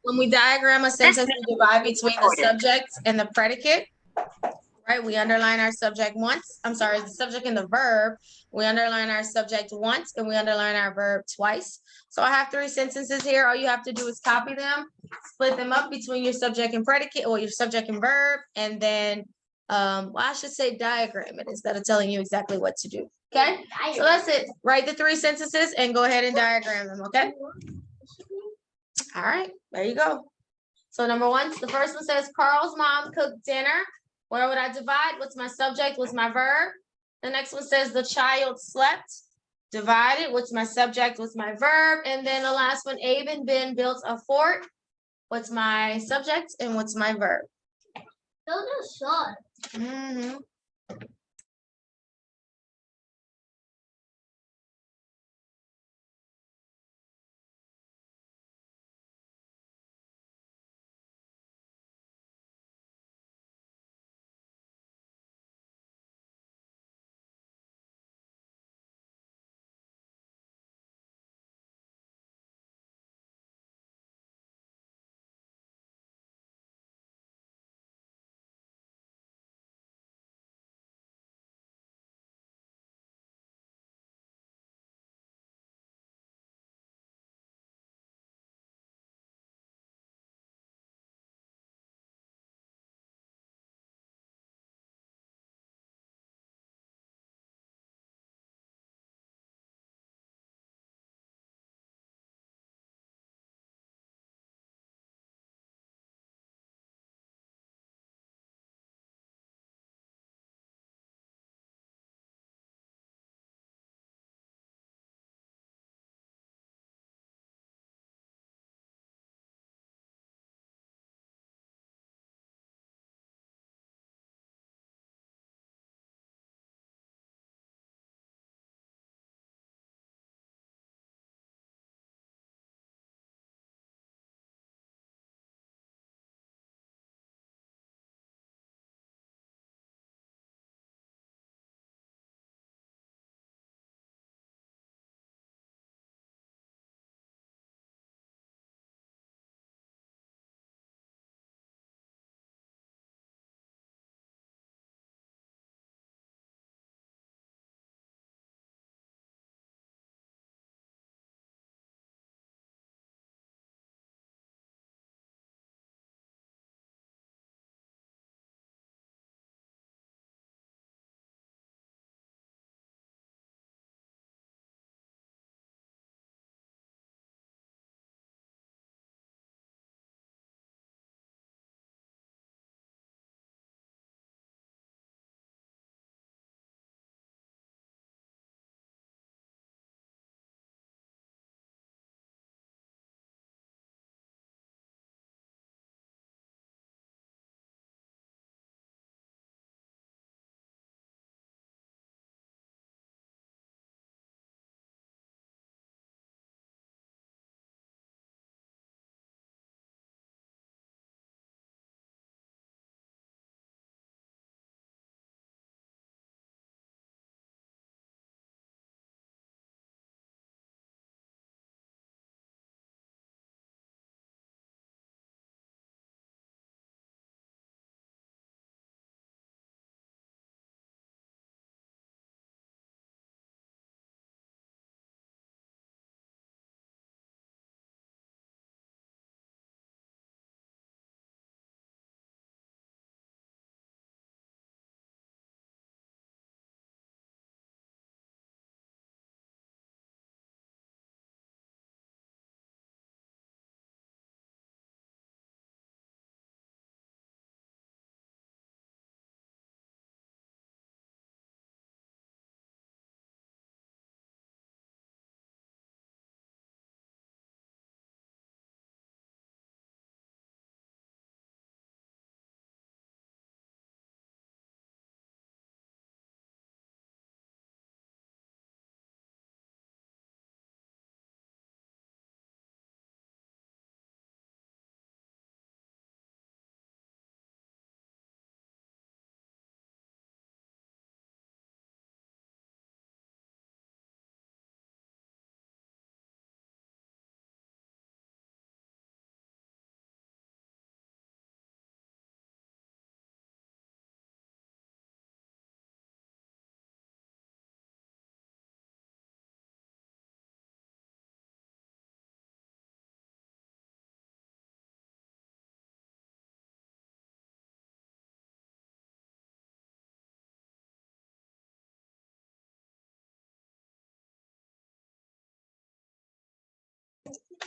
When we diagram a sentence, we divide between the subject and the predicate, right? We underline our subject once. I'm sorry, the subject and the verb. We underline our subject once and we underline our verb twice. So I have three sentences here. All you have to do is copy them, split them up between your subject and predicate, or your subject and verb, and then well, I should say diagram it instead of telling you exactly what to do. Okay, so that's it. Write the three sentences and go ahead and diagram them. Okay. All right, there you go. So number one, the first one says Carl's mom cooked dinner. Where would I divide? What's my subject? What's my verb? The next one says the child slept. Divided. What's my subject? What's my verb? And then the last one, Abe and Ben built a fort. What's my subject and what's my verb? Those are short. Mm-hmm.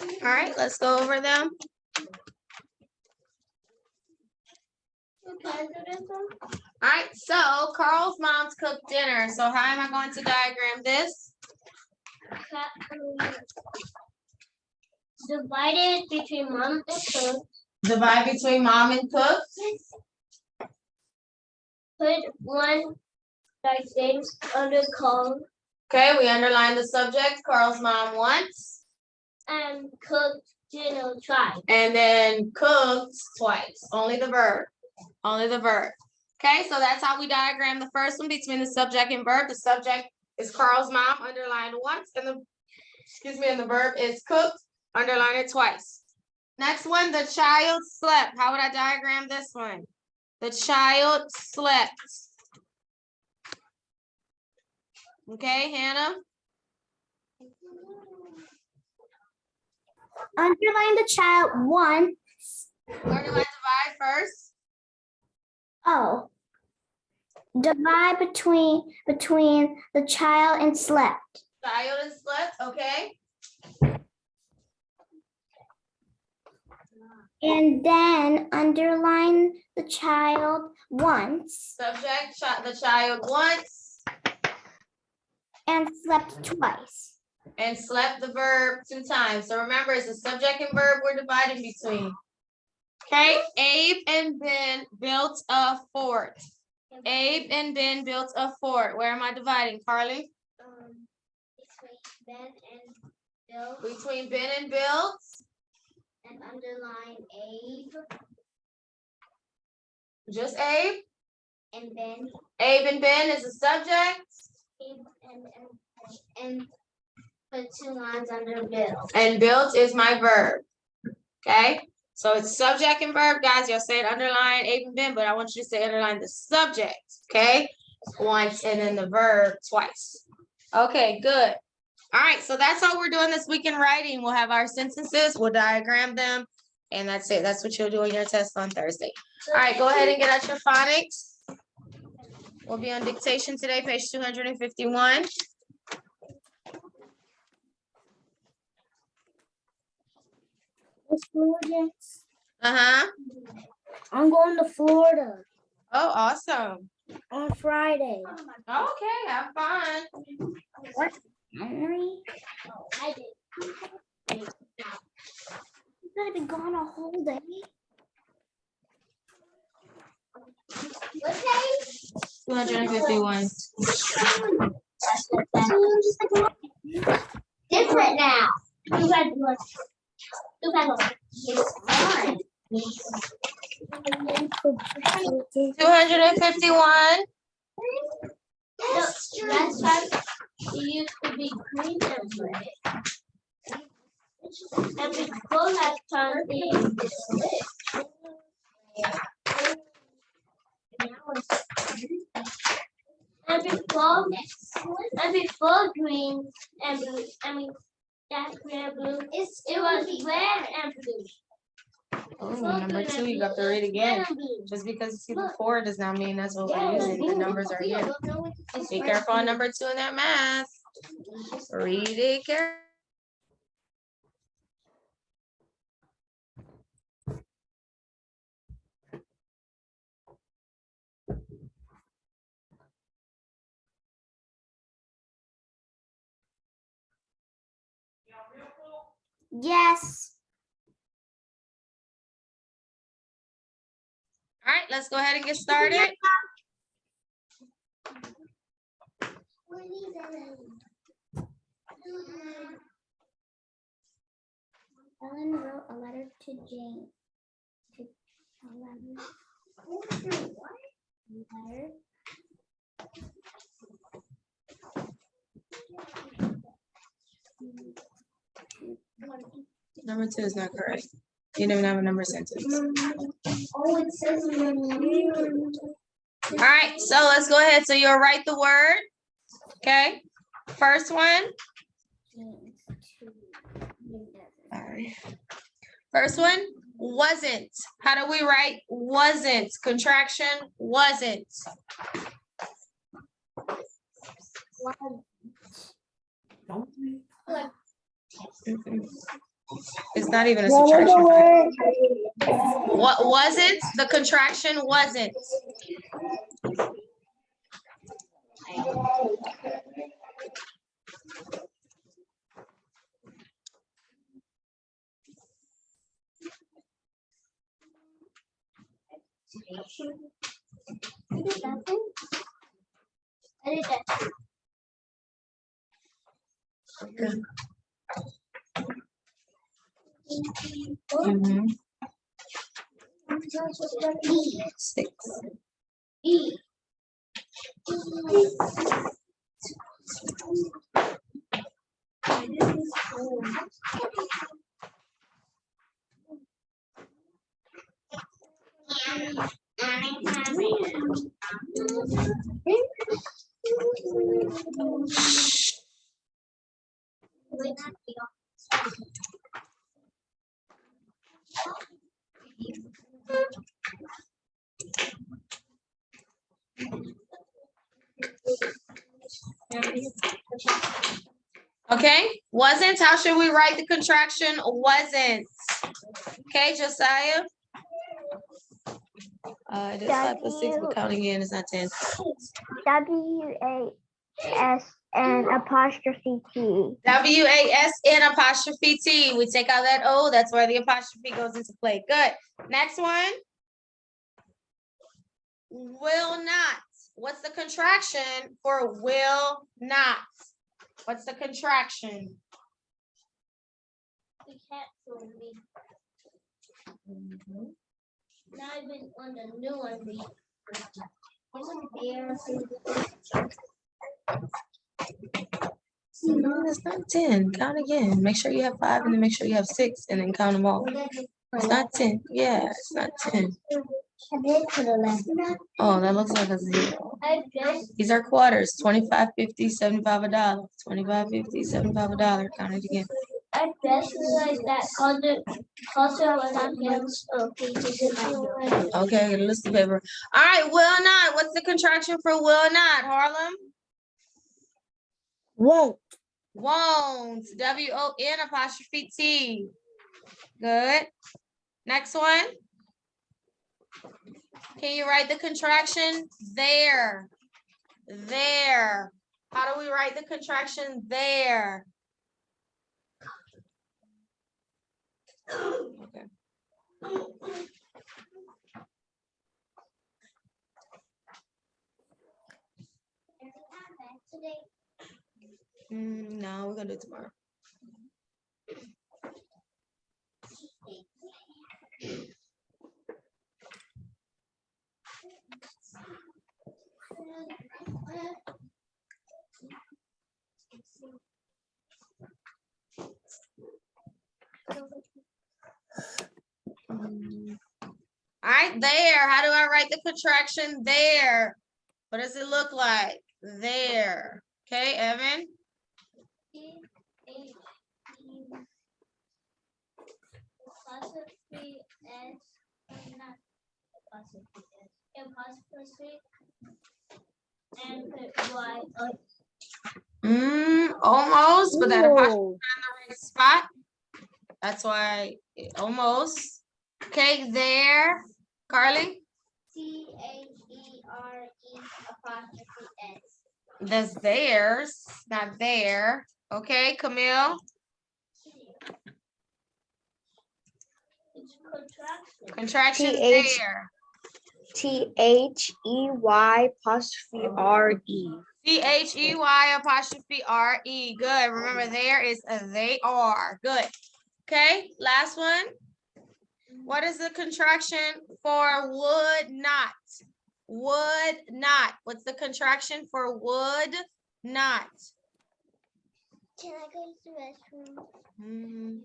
All right, let's go over them. Okay, All right, so Carl's mom's cooked dinner. So how am I going to diagram this? divided between mom and cook. Divide between mom and cook. Put one like things under column Okay, we underline the subject. Carl's mom wants. and cooked dinner twice. And then cooked twice. Only the verb. Only the verb. Okay, so that's how we diagram the first one between the subject and verb. The subject is Carl's mom, underlined once, and the verb is cooked, underline it twice. Next one, the child slept. How would I diagram this one? The child slept. Okay, Hannah? Underline the child once. Where do I divide first? Oh. Divide between the child and slept. Child and slept, okay. And then underline the child once Subject, the child once. and slept twice. And slept the verb 2 times. So remember, it's the subject and verb we're dividing between. Okay, Abe and Ben built a fort. Abe and Ben built a fort. Where am I dividing, Carly? Between Ben and Bill. Between Ben and built. And underline Abe Just Abe. and Ben. Abe and Ben is the subject. Abe and put 2 lines under Bill. And built is my verb. Okay, so it's subject and verb, guys. You'll say it underline Abe and Ben, but I want you to say underline the subject, okay? Once and then the verb twice. Okay, good. All right, so that's all we're doing this week in writing. We'll have our sentences, we'll diagram them, and that's it. That's what you'll do in your test on Thursday. All right, go ahead and get out your phonics. We'll be on dictation today, page 251. Uh-huh. I'm going to Florida Oh, awesome. on Friday. Okay, have fun. What? Henry? I did. You gotta be gone a whole day. What day? 251. Different now. You got one. You got one. It's 251. Last time it used to be green and red. And before last time it was and before green and blue, I mean that green and blue, it was red and blue. Oh, number 2, you got to read again. Just because you see the 4 does not mean that's what we're using. The numbers are here. Be careful on number 2 in that math. Read it carefully. Yes. All right, let's go ahead and get started. Ellen wrote a letter to Jane. Letter. Number 2 is not correct. You don't even have a number sentence. Oh, it says All right, so let's go ahead. So you'll write the word. Okay. First one. Sorry. First one, wasn't. How do we write wasn't? Contraction, wasn't. It's not even a What was the subtraction. word? What wasn't? The contraction wasn't. I did that thing. I did that. Mhm. E. 6. E. Okay, wasn't. How should we write the contraction? Wasn't. Okay, Josiah. It is 5 plus 6, but count again, it's not 10. WASN apostrophe T. WASN apostrophe T. We take out that O, that's where the apostrophe goes into play. Good. Next one. Will not. What's the contraction for will not? What's the contraction? We can't fool me. Not even on the new one. No, it's not 10. Count again. Make sure you have 5 and then make sure you have 6 and then count them all. It's not 10. Yeah, it's not 10. Oh, that looks like a 0. These are quarters. 25, 50, 75, $1. 25, 50, 75, $1. Count it again. I just realized that culture was on pages in my book. Okay, get a list of paper. All right, will not. What's the contraction for will not, Harlem? Won't. Won't. WON apostrophe T. Good. Next one. Can you write the contraction there? There. How do we write the contraction there? Okay. No, we're gonna do it tomorrow. All right, there. How do I write the contraction there? What does it look like? There. Okay, Evan? And put Y up. Almost, but that apostrophe Ooh. in the right spot. That's why almost. Okay, there. Carly? THERE apostrophe S. That's theirs, not there. Okay, Camille? It's contraction. Contraction TH. there. THEY apostrophe RE. THEY apostrophe RE. Good. Remember, there is a they are. Good. Okay, last one. What is the contraction for would not? Would not. What's the contraction for would not? Can I go to the restroom? Mm.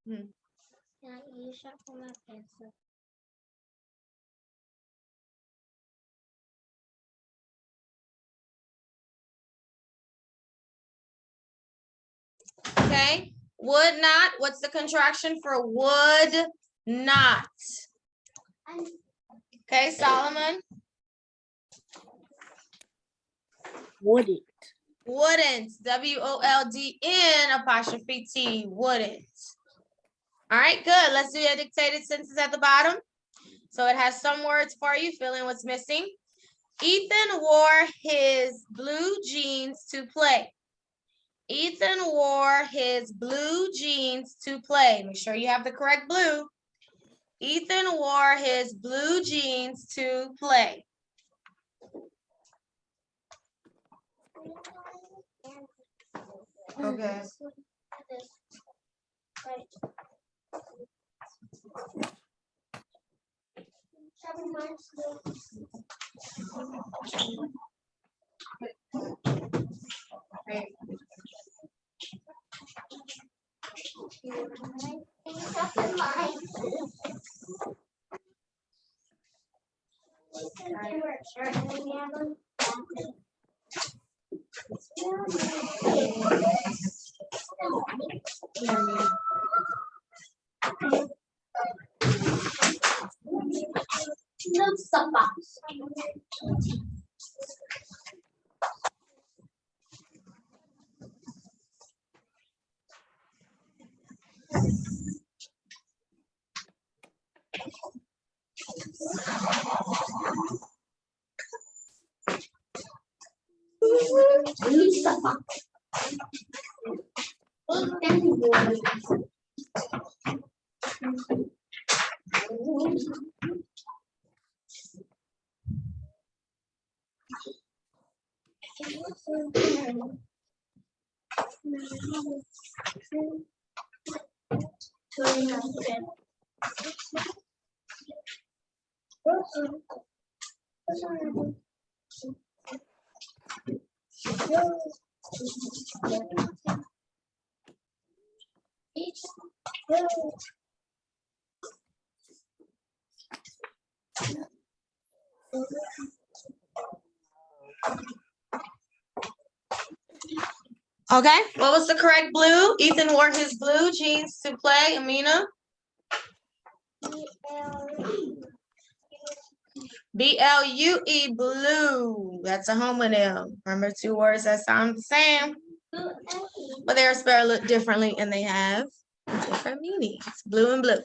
Can I use that for my pencil? Okay, would not, what's the contraction for would not? Okay, Solomon, Wouldn't. wouldn't, WOLDN apostrophe T, wouldn't. All right, good. Let's do a dictated sentence at the bottom. So it has some words for you, fill in what's missing. Ethan wore his blue jeans to play. Ethan wore his blue jeans to play. Make sure you have the correct blue. Ethan wore his blue jeans to play. Okay. Okay, what was the correct blue? Ethan wore his blue jeans to play, Amina. BLUE, blue. That's a homonym. Remember, two words that sound the same, but they're spelled differently and they have different meanings. Blue and blue.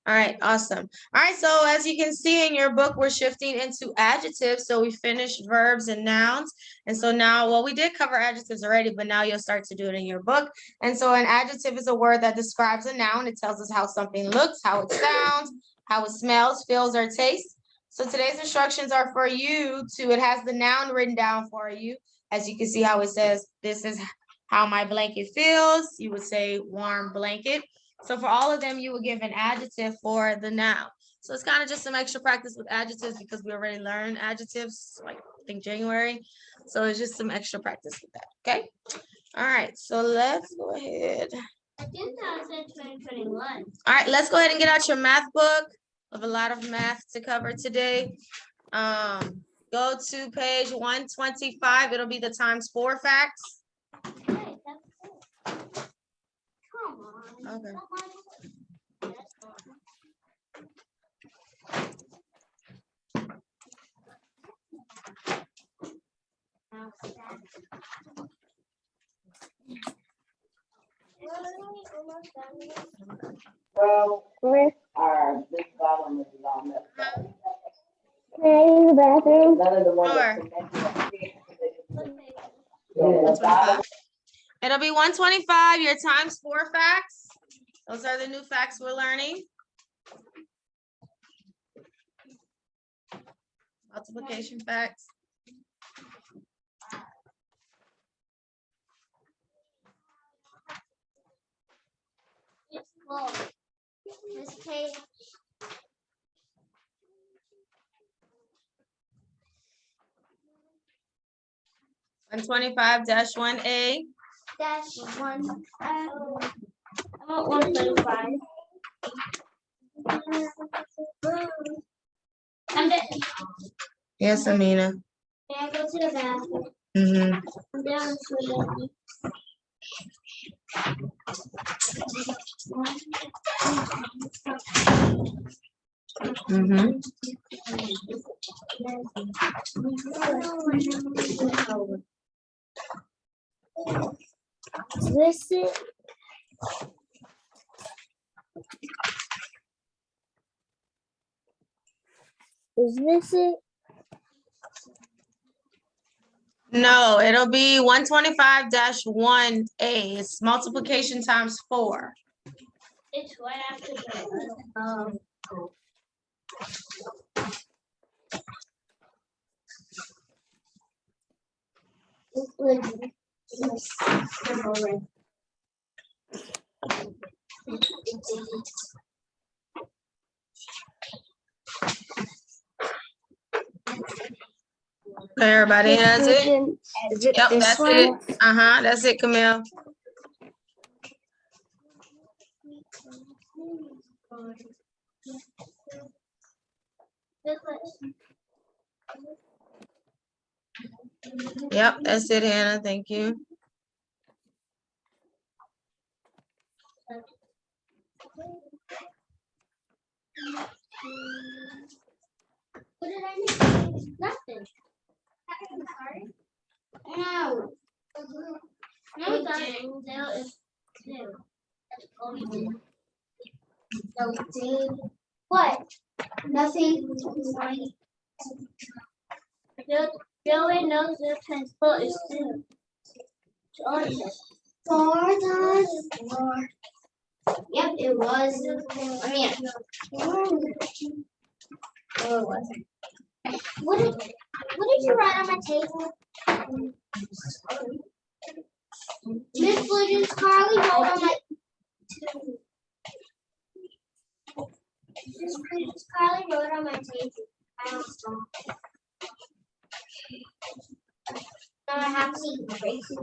All right, awesome. All right, so as you can see in your book, we're shifting into adjectives. So we finished verbs and nouns. And so now, well, we did cover adjectives already, but now you'll start to do it in your book. And so an adjective is a word that describes a noun. It tells us how something looks, how it sounds, how it smells, feels, or tastes. So today's instructions are for you to, it has the noun written down for you. As you can see how it says, this is how my blanket feels. You would say warm blanket. So for all of them, you will give an adjective for the noun. So it's kind of just some extra practice with adjectives because we already learned adjectives, like I think January. So it's just some extra practice with that, okay? All right, so let's go ahead. I think that was in 2021. All right, let's go ahead and get out your math book. We have a lot of math to cover today. Go to page 125. It'll be the ×4 facts. Hey, that's good. Come on. Okay. Miss, Our big bottom is on that side. can I use the bathroom? None of the ones that Sure. connect. The bottom. It'll be 125, your ×4 facts. Those are the new facts we're learning. Multiplication facts. It's full. This page. ×125-1A. -1. 135. And then, Yes, Amina. may I go to the bathroom? Mm-hmm. I'm down to the Mm-hmm. This is this it? No, it'll be 125-1A. It's multiplication times 4. It's right after the Everybody has it? Is it Yep, this that's one? it. Uh-huh, that's it, Camille. Yep, that's it, Hannah. Thank you. What did I make? Nothing. No. No, we didn't. There is two. That's all we did. No, we did. What? Nothing. Joey knows the transport is two. Four times four. Yep, it was. I mean, what did you write on my table? Miss Bluetooth Carly wrote on my Miss Bluetooth Carly wrote on my table. I don't know. Now I have to eat crazy.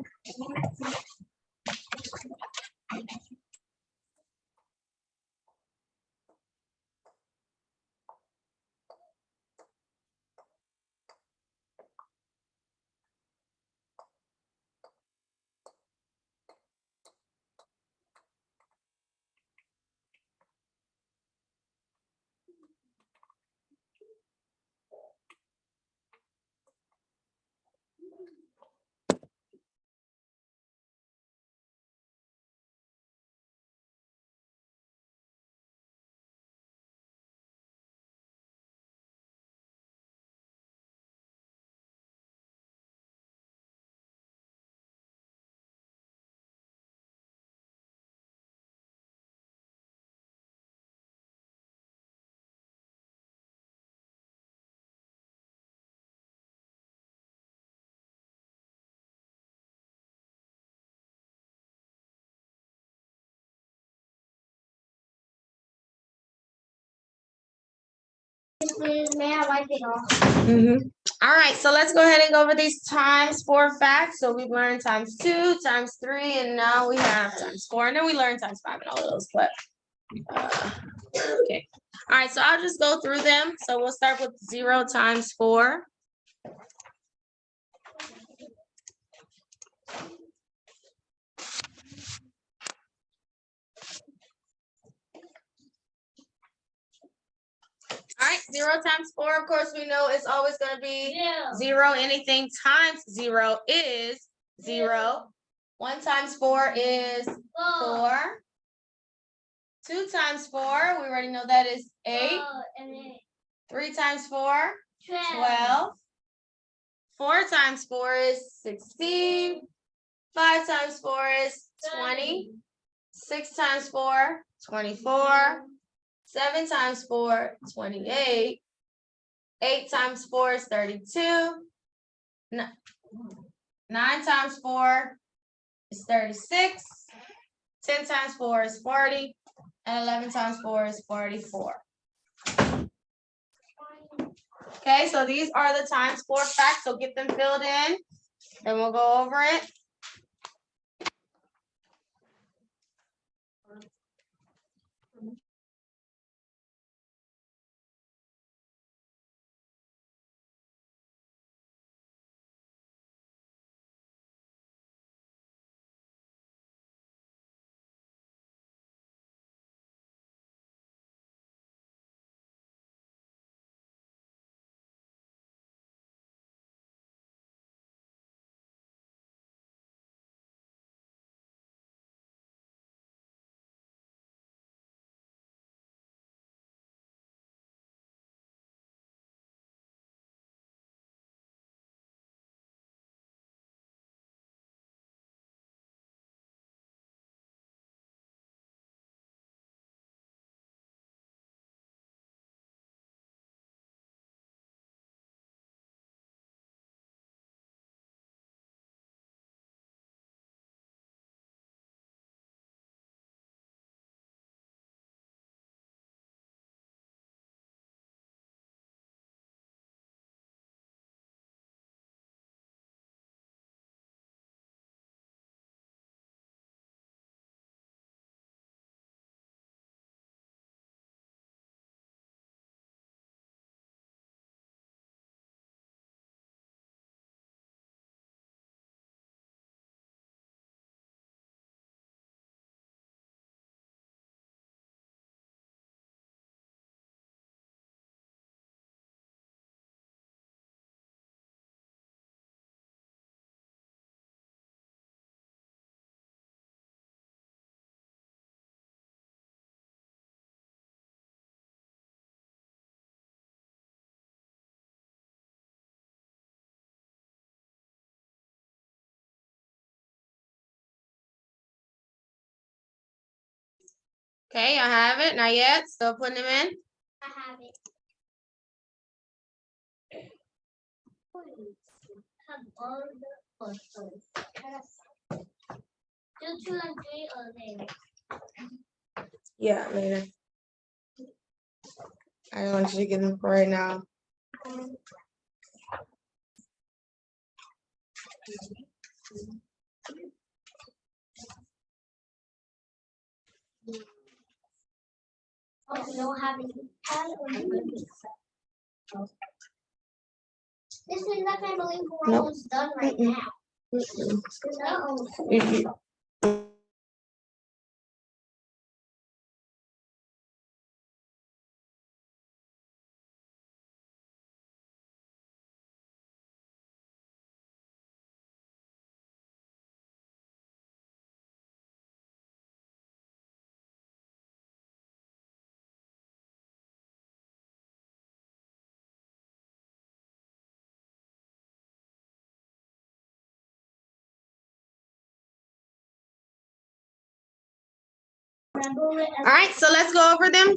May I wipe it off? Mm-hmm. All right, so let's go ahead and go over these times 4 facts. So we've learned times 2, times 3, and now we have times 4, and then we learned times 5 and all of those, but okay. All right, so I'll just go through them. So we'll start with 0 times 4. All right, 0 times 4, of course, we know it's always going to be Yeah. 0. Anything times 0 is 0. 1 times 4 is 4. 2 times 4, we already know that is 8. And then 3 times 4, 12. 12. 4 times 4 is 16. 5 times 4 is 20. 6 times 4, 24. 7 times 4, 28. 8 times 4 is 32. 9 times 4 is 36. 10 times 4 is 40. And 11 times 4 is 44. Okay, so these are the times 4 facts. So get them filled in and we'll go over it. Okay, I have it. Not yet. Still putting them in. I have it. Have all the photos. 2, 2, and 3 are there. Yeah, later. I don't want you to get them for right now. Oh, we don't have any pad or anything. This means I can't believe we're Nope. almost done right now. No. All right, so let's go over them.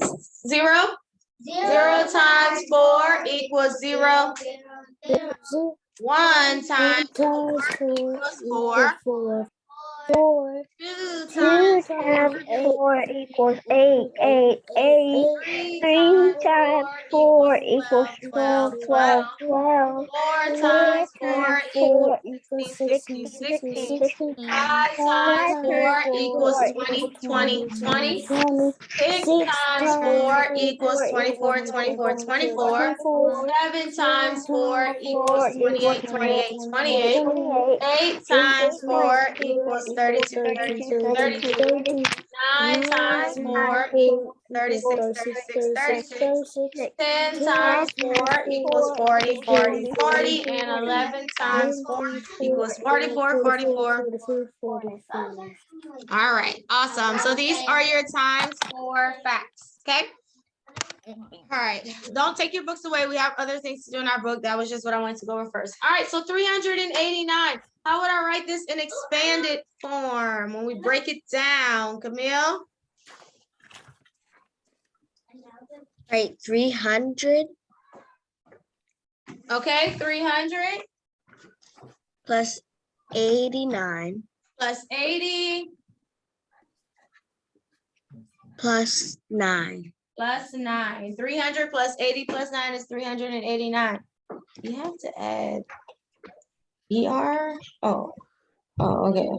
0. 0 times 4 equals 0. 1 times 4 equals 4. 4. 2 2 times times 4 4 equals 8. 8. 3 3 times times 4 4 equals equals 12. 12. 4 4 times 4 times equals 4 equals 16. 16. 5 times 4 equals 20. 20. 6 times 4 equals 24. 7 times 4 equals 28. 8 times 4 equals 32. 9 times 4 equals 36. 10 times 4 equals 40. And 11 times 4 equals 44. All right, awesome. So these are your times for facts, okay? All right, don't take your books away. We have other things to do in our book. That was just what I wanted to go over first. All right, so 389. How would I write this in expanded form when we break it down, Camille? Right, 300 Okay, 300 plus 89 plus 80 plus 9. plus 9. 300 plus 80 plus 9 is 389. You have to add ER. Oh, okay.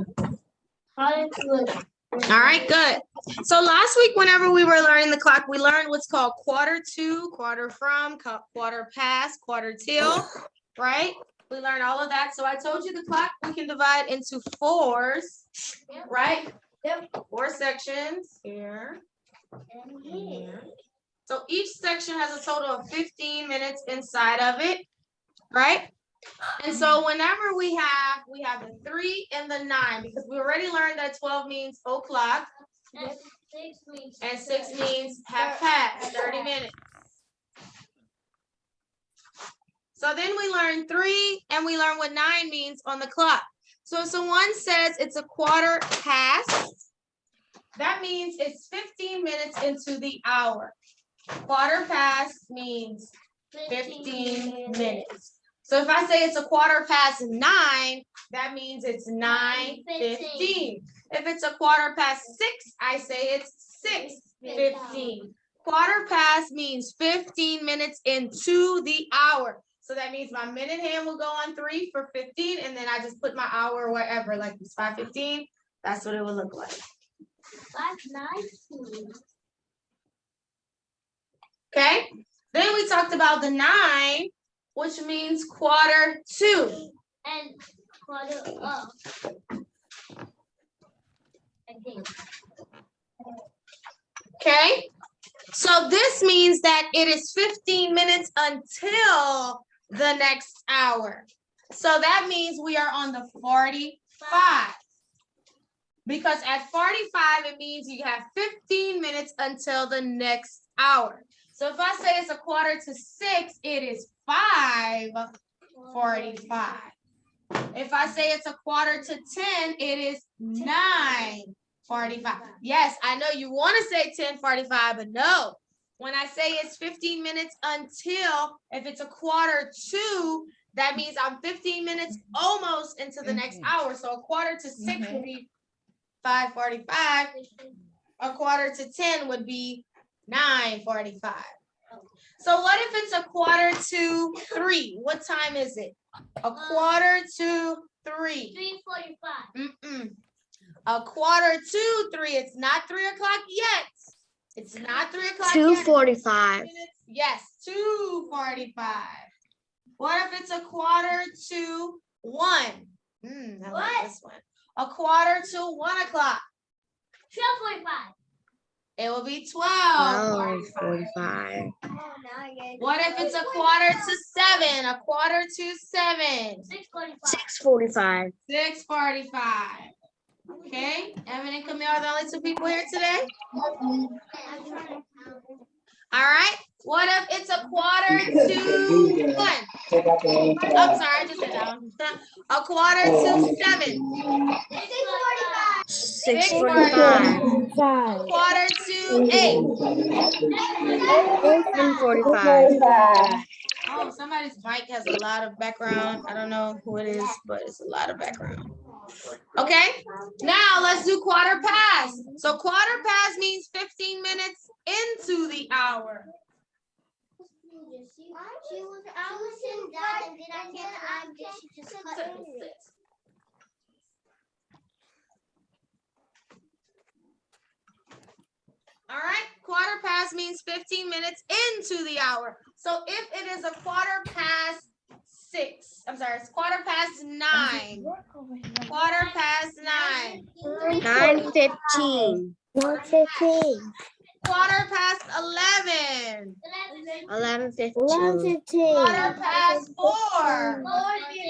How do you do it? All right, good. So last week, whenever we were learning the clock, we learned what's called quarter to, quarter from, quarter past, quarter till, right? We learned all of that. So I told you the clock we can divide into fours, right? Yep. 4 sections here. And here. So each section has a total of 15 minutes inside of it, right? And so whenever we have the 3 and the 9, because we already learned that 12 means o'clock And 6 means. and 6 means half past, 30 minutes. So then we learn 3 and we learn what 9 means on the clock. So if someone says it's a quarter past, that means it's 15 minutes into the hour. Quarter past means 15 minutes. So if I say it's a quarter past 9, that means it's 9:15. If it's a quarter past 6, I say it's 6:15. Quarter past means 15 minutes into the hour. So that means my minute hand will go on 3 for 15, and then I just put my hour wherever, like it's 5:15. That's what it would look like. 5:19. Okay? Then we talked about the 9, which means quarter to. And quarter of. Again. Okay? So this means that it is 15 minutes until the next hour. So that means we are on the 45. Because at 45, it means you have 15 minutes until the next hour. So if I say it's a quarter to 6, it is 5:45. If I say it's a quarter to 10, it is 9:45. Yes, I know you want to say 10:45, but no. When I say it's 15 minutes until, if it's a quarter to, that means I'm 15 minutes almost into the next hour. So a quarter to 6 would be 5:45. A quarter to 10 would be 9:45. So what if it's a quarter to 3? What time is it? A quarter to 3. 3:45. A quarter to 3. It's not 3 o'clock yet. It's not 3 o'clock yet. 2:45. Yes, 2:45. What if it's a quarter to 1? I like this one. A quarter to 1 o'clock. 12:45. It will be 12:45. 45. What if it's a quarter to 7? A quarter to 7. 6:45. 6:45. 6:45. Okay, Evan and Camille are the only 2 people here today. All right. What if it's a quarter to 1? I'm sorry, I just said down. A quarter to 7. 6:45. A quarter to 8. 7:45. Oh, somebody's mic has a lot of background. I don't know who it is, but it's a lot of background. Okay, now let's do quarter past. So quarter past means 15 minutes into the hour. She was Allison done, and then I'm just cut it. All right, quarter past means 15 minutes into the hour. So if it is a quarter past 6, I'm sorry, it's quarter past 9. Quarter past 9. 9:15. 9:15. Quarter past 11. 11:15. Quarter past 4.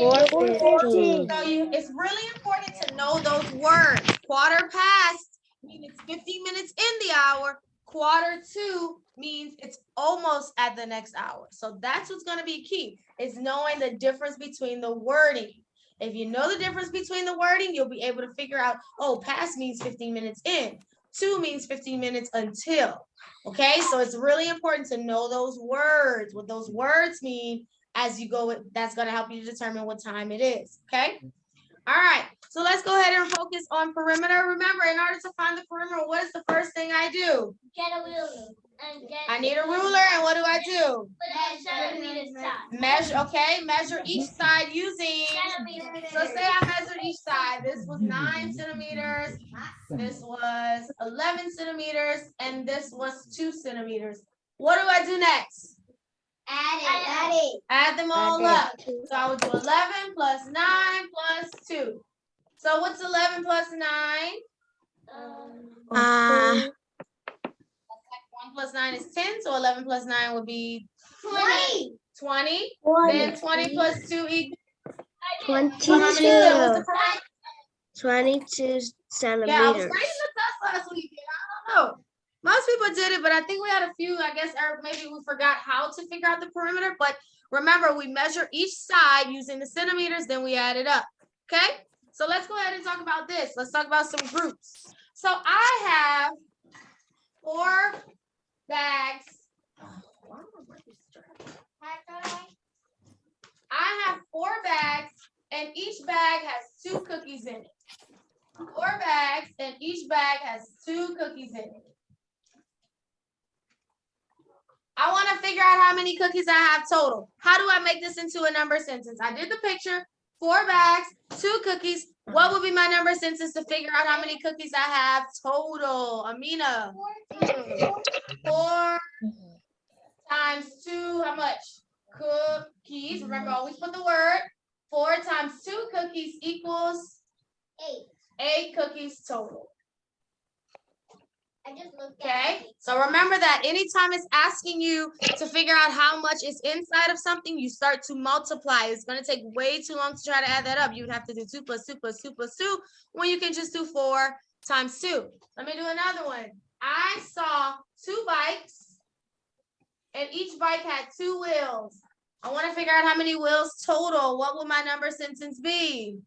4:15. So it's really important to know those words. Quarter past means it's 15 minutes in the hour. Quarter to means it's almost at the next hour. So that's what's going to be key, is knowing the difference between the wording. If you know the difference between the wording, you'll be able to figure out, oh, past means 15 minutes in. To means 15 minutes until. Okay, so it's really important to know those words, what those words mean as you go. That's going to help you determine what time it is. Okay. All right, so let's go ahead and focus on perimeter. Remember, in order to find the perimeter, what is the first thing I do? Get a ruler. And get. I need a ruler, and what do I do? Put 7 meters side. Measure, okay, measure each side using, Centimeters. so say I measured each side. This was 9 centimeters, this was 11 centimeters, and this was 2 centimeters. What do I do next? Add it. Add them all Add up. So I would do 11 plus 9 plus 2. So what's 11 plus 9? 1. 1 plus 9 is 10, so 11 plus 9 would be 20. 20. Then 20 plus 2 equals, so how many was 22. the correct? 22 Yeah, I was centimeters. grading the test last week, and I don't know. Most people did it, but I think we had a few, I guess, or maybe we forgot how to figure out the perimeter. But remember, we measure each side using the centimeters, then we add it up. Okay? So let's go ahead and talk about this. Let's talk about some groups. So I have 4 bags. I have 4 bags, and each bag has 2 cookies in it. 4 bags, and each bag has 2 cookies in it. I want to figure out how many cookies I have total. How do I make this into a number sentence? I did the picture, 4 bags, 2 cookies. What would be my number sentence to figure out how many cookies I have total? Amina, 4 times 2, how much? Cookies. Remember, always put the word. 4 times 2 cookies equals 8 cookies total. I just looked Okay, so remember that anytime it's asking you to figure out how much is inside of something, you start to multiply. It's going to take way too long to try to add that up. You would have to do 2 plus 2 plus 2 plus 2 when you can just do 4 times 2. Let me do another one. I saw 2 bikes, and each bike had 2 wheels. I want to figure out how many wheels total. What would my number sentence be?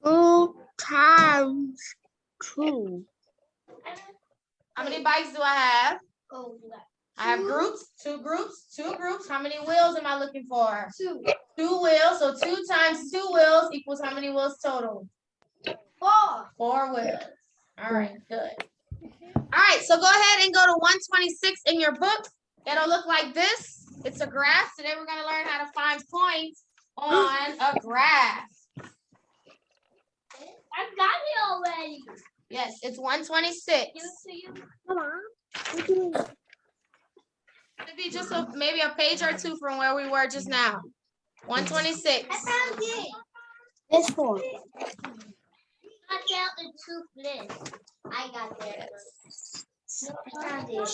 2 times 2. How many bikes do I have? I have groups, 2 groups, 2 groups. How many wheels am I looking for? 2. 2 wheels. So 2 times 2 wheels equals how many wheels total? 4. 4 wheels. All right, good. All right, so go ahead and go to 126 in your book. It'll look like this. It's a graph. Today we're going to learn how to find points on a graph. I got it already. Yes, it's 126. Come on. It'd be just maybe a page or 2 from where we were just now. 126. I found it. This one. I found the 2 bliss. I got it. I found it.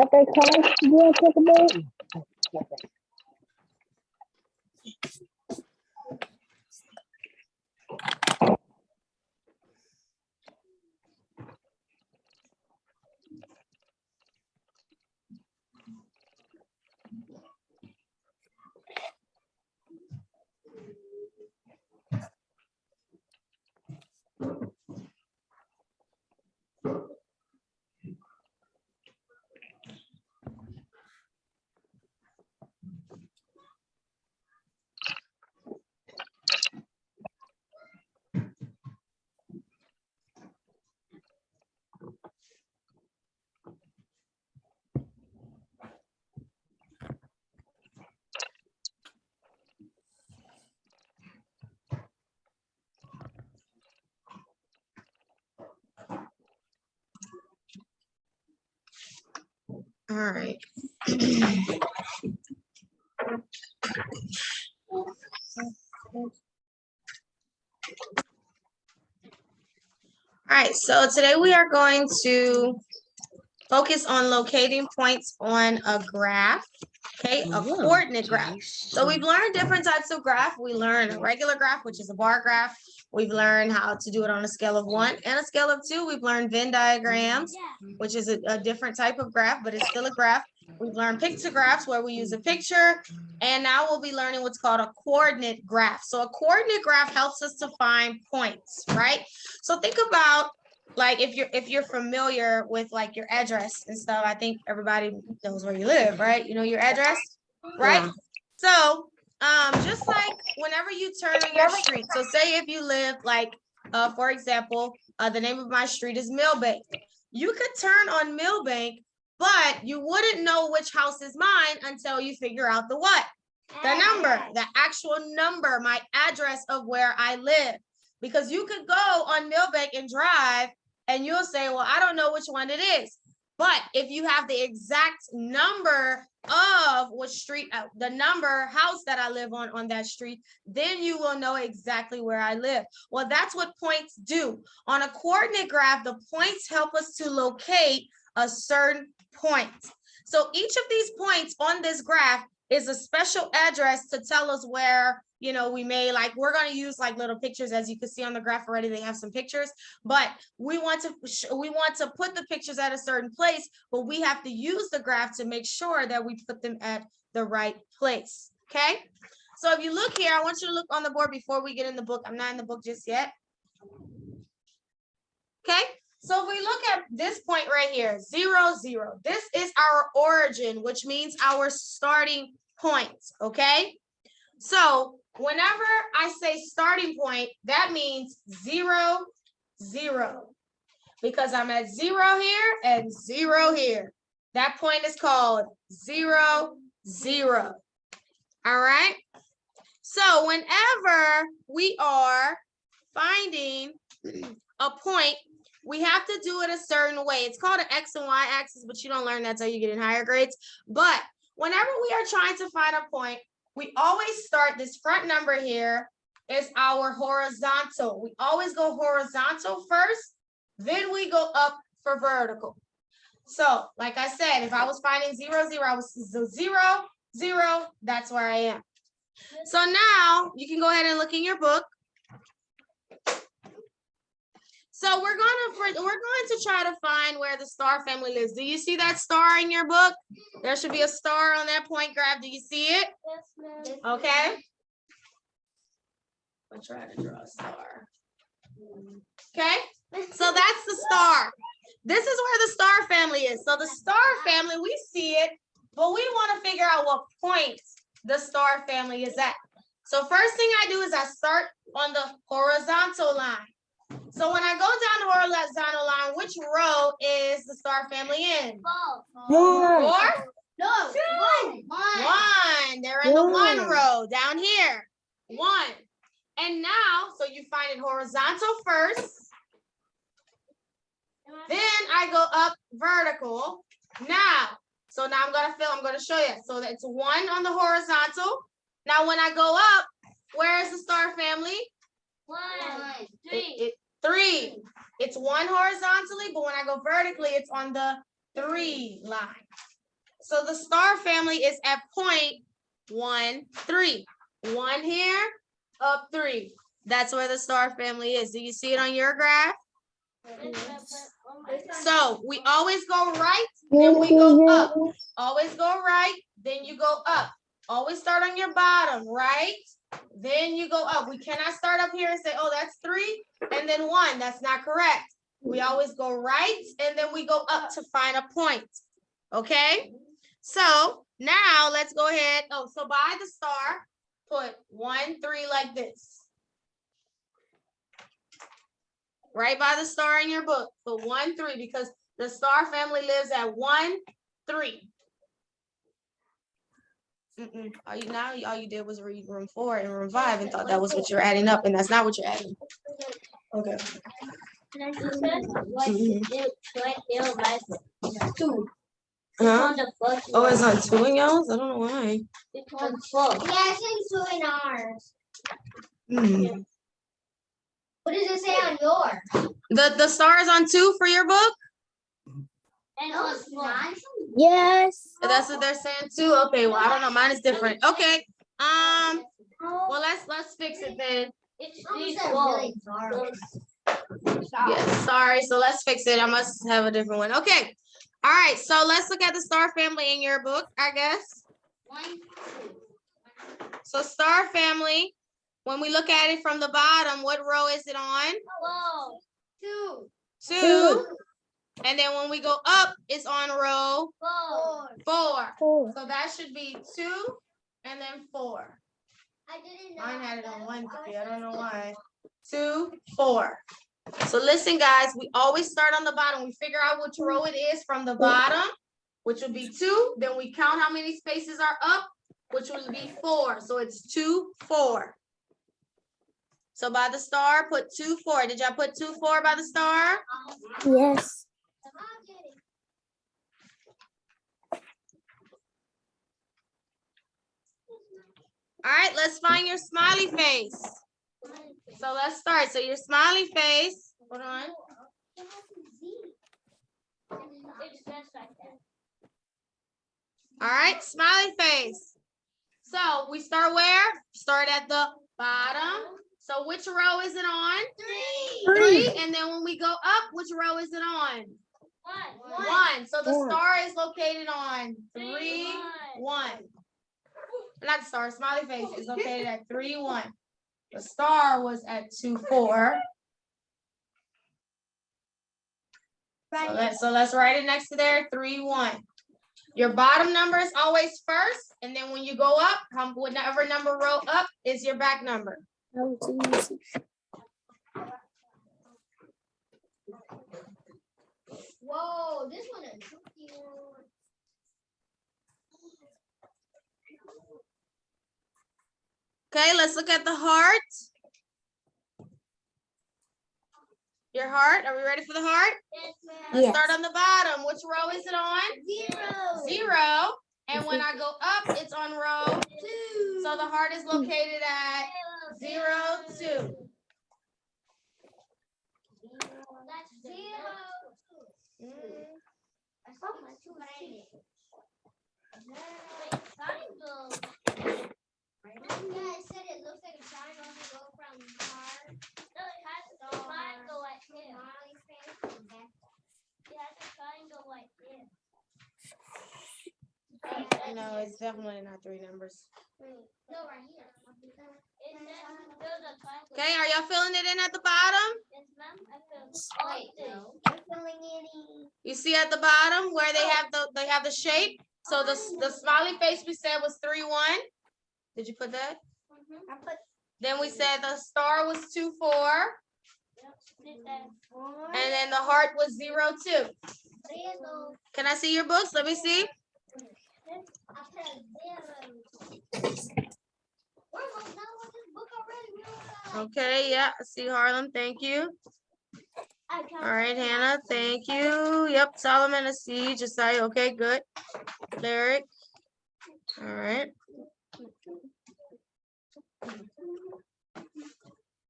Okay, can I do a quick bit? All right. All right, so today we are going to focus on locating points on a graph, okay, a coordinate graph. So we've learned different types of graph. We learned a regular graph, which is a bar graph. We've learned how to do it on a scale of 1 and a scale of 2. We've learned Venn diagrams, which is a different type of graph, but it's still a graph. We've learned pictographs where we use a picture, and now we'll be learning what's called a coordinate graph. So a coordinate graph helps us to find points, right? So think about, like, if you're familiar with like your address and stuff, I think everybody knows where you live, right? You know your address, right? Yeah. So just like whenever you turn on your street, so say if you live like for example, the name of my street is Millbank. You could turn on Millbank, but you wouldn't know which house is mine until you figure out the what? The number, the actual number, my address of where I live. Because you could go on Millbank and drive and you'll say, well, I don't know which one it is. But if you have the exact number of what street, the number house that I live on that street, then you will know exactly where I live. Well, that's what points do. On a coordinate graph, the points help us to locate a certain point. So each of these points on this graph is a special address to tell us where, you know, we may, like, we're going to use like little pictures. As you can see on the graph already, they have some pictures, but we want to put the pictures at a certain place, but we have to use the graph to make sure that we put them at the right place. Okay. So if you look here, I want you to look on the board before we get in the book. I'm not in the book just yet. Okay. So if we look at this point right here, 0, 0, this is our origin, which means our starting point. Okay. So whenever I say starting point, that means 0, 0, because I'm at 0 here and 0 here. That point is called 0, 0. All right. So whenever we are finding a point, we have to do it a certain way. It's called an X and Y axis, but you don't learn that until you get in higher grades. But whenever we are trying to find a point, we always start, this front number here is our horizontal. We always go horizontal first, then we go up for vertical. So like I said, if I was finding 0, 0, I was 0, 0, that's where I am. So now you can go ahead and look in your book. So we're going to try to find where the star family lives. Do you see that star in your book? There should be a star on that point graph. Do you see it? Yes, ma'am. Okay. I'll try to draw a star. Okay. So that's the star. This is where the star family is. So the star family, we see it, but we want to figure out what point the star family is at. So first thing I do is I start on the horizontal line. So when I go down the horizontal line, which row is the star family in? 4. 4? No, 1. 1. They're in the 1 row down here. 1. And now, so you find it horizontal first. Then I go up vertical. Now, so now I'm going to show you. So it's 1 on the horizontal. Now when I go up, where is the star family? 1, 3. 3. It's 1 horizontally, but when I go vertically, it's on the 3 line. So the star family is at point 1, 3. 1 here, up 3. That's where the star family is. Do you see it on your graph? So we always go right, then we go up. Always go right, then you go up. Always start on your bottom, right? Then you go up. We cannot start up here and say, oh, that's 3 and then 1. That's not correct. We always go right and then we go up to find a point. Okay? So now let's go ahead. Oh, so by the star, put 1, 3 like this. Right by the star in your book, put 1, 3, because the star family lives at 1, 3. All you did was read room 4 and room 5 and thought that was what you're adding up, and that's not what you're adding. Okay. Huh? on the first Oh, it's one. on two in y'all's? I don't know why. It's on first. Yeah, I think so in ours. Hmm. What does it say on yours? The star is on two for your book? And No, on it's first. not. Yes. That's what they're saying too? Okay, well, I don't know. Mine is different. Okay. Well, let's fix it then. It's Oh, these is that walls. really dark? Yes, sorry. So let's fix it. I must have a different one. Okay. All right. So let's look at the star family in your book, I guess. 1, 2. So star family, when we look at it from the bottom, what row is it on? Whoa. 2. Two. And then when we go up, it's on row 4. 4. Four. So that should be 2 and then 4. I didn't know. Mine had it on 1, 3. I don't know why. 2, 4. So listen, guys, we always start on the bottom. We figure out which row it is from the bottom, which would be 2. Then we count how many spaces are up, which would be 4. So it's 2, 4. So by the star, put 2, 4. Did y'all put 2, 4 by the star? Yes. All right, let's find your smiley face. So let's start. So your smiley face, hold on. It's just like that. All right, smiley face. So we start where? Start at the bottom. So which row is it on? 3. And then when we go up, which row is it on? 1. 1. So the One. star is located on 3, 3, 1. Not the star, smiley face is located at 3, 1. The star was at 2, 4. So let's write it next to there, 3, 1. Your bottom number is always first, and then when you go up, whatever number row up is your back number. That was easy. Whoa, this one is tricky. Okay, let's look at the heart. Your heart, are we ready for the heart? Yes, ma'am. Let's Yes. start on the bottom. Which row is it on? 0. 0. And when I go up, it's on row 2. So the heart is located at 0, 2. That's 0. I saw my 2 right. Triangle. Yeah, I said it looks like a triangle to go from heart, No, it has a triangle right here. smiley face, and back. It has a triangle right here. No, it's definitely not 3 numbers. No, right here. It says there's a triangle. Okay, are y'all filling it in at the bottom? Yes, ma'am. I feel all Wait, this. no. I'm filling it in. You see at the bottom where they have the shape? So the smiley face we said was 3, 1. Did you put that? I put Then we said the star was 2, 4. Did that. 4. And then the heart was 0, 2. 0. Can I see your books? Let me see. I put a 0. We're almost done with this book already. We don't got, Okay, yeah, I see Harlem. Thank you. I count- All right, Hannah. Thank you. Yep, Solomon, I see. Josiah. Okay, good. Lyric. All right.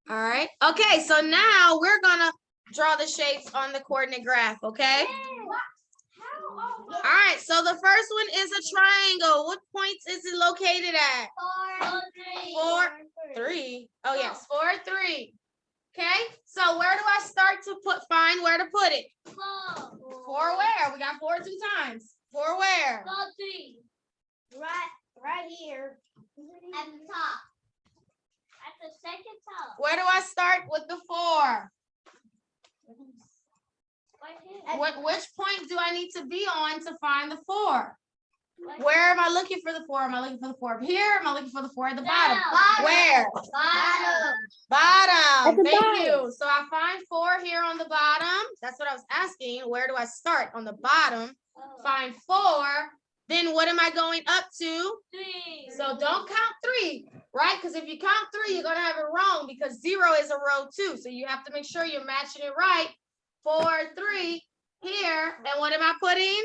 All right. Okay, so now we're gonna draw the shapes on the coordinate graph, okay? All right, so the first one is a triangle. What points is it located at? 4, 3. Oh, yes, 4, 3. Okay, so where do I start to find where to put it? 4. 4 where? We got 4 2 times. 4 where? 4, 3. Right here. At the top. At the second top. Where do I start with the 4? Right here. Which point do I need to be on to find the 4? Right Where am I looking for the 4? Am I looking for the 4 up here? Am I looking for the 4 at the bottom? Down. Where? Bottom. Bottom. At the Thank bottom. you. So I find 4 here on the bottom. That's what I was asking. Where do I start? On the bottom. Oh. Find 4. Then what am I going up to? 3. So don't count 3, right? Because if you count 3, you're going to have it wrong because 0 is a row 2. So you have to make sure you're matching it right. 4, 3 here. And what am I putting?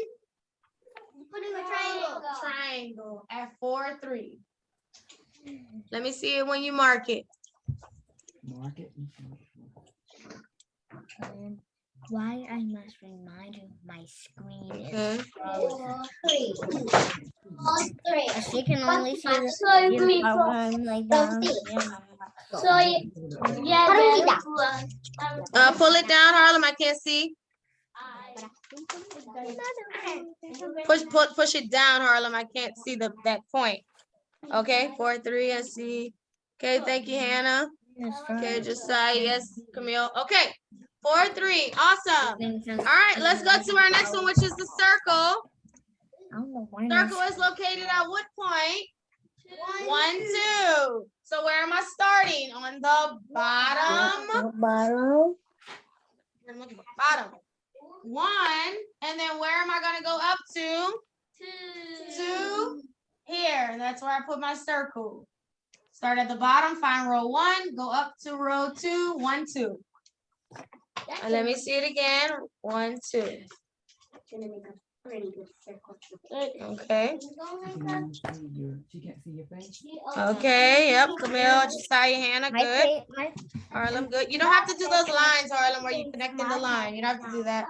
Putting a triangle. Triangle at 4, 3. Let me see it when you mark it. Mark it. Why I must remind you my screen Okay. is frozen. 3. 3. As you can only see the So you mean I'm like that. So yeah, Pull it down, Harlem. I can't see. Push it down, Harlem. I can't see that point. Okay, 4, 3. I see. Okay, thank you, Hannah. Okay, Josiah. Yes, Camille. Okay, 4, 3. Awesome. All right, let's go to our next one, which is the circle. Circle is located at what point? 1, 2. So where am I starting? On the bottom. Bottom. Bottom. 1, and then where am I gonna go up to? 2. Here. That's where I put my circle. Start at the bottom, find row 1, go up to row 2, 1, 2. And let me see it again. 1, 2. Okay. She can't see your face. Okay. Yep. Camille, Josiah, Hannah, good. Harlem, good. You don't have to do those lines, Harlem, where you connecting the line. You don't have to do that.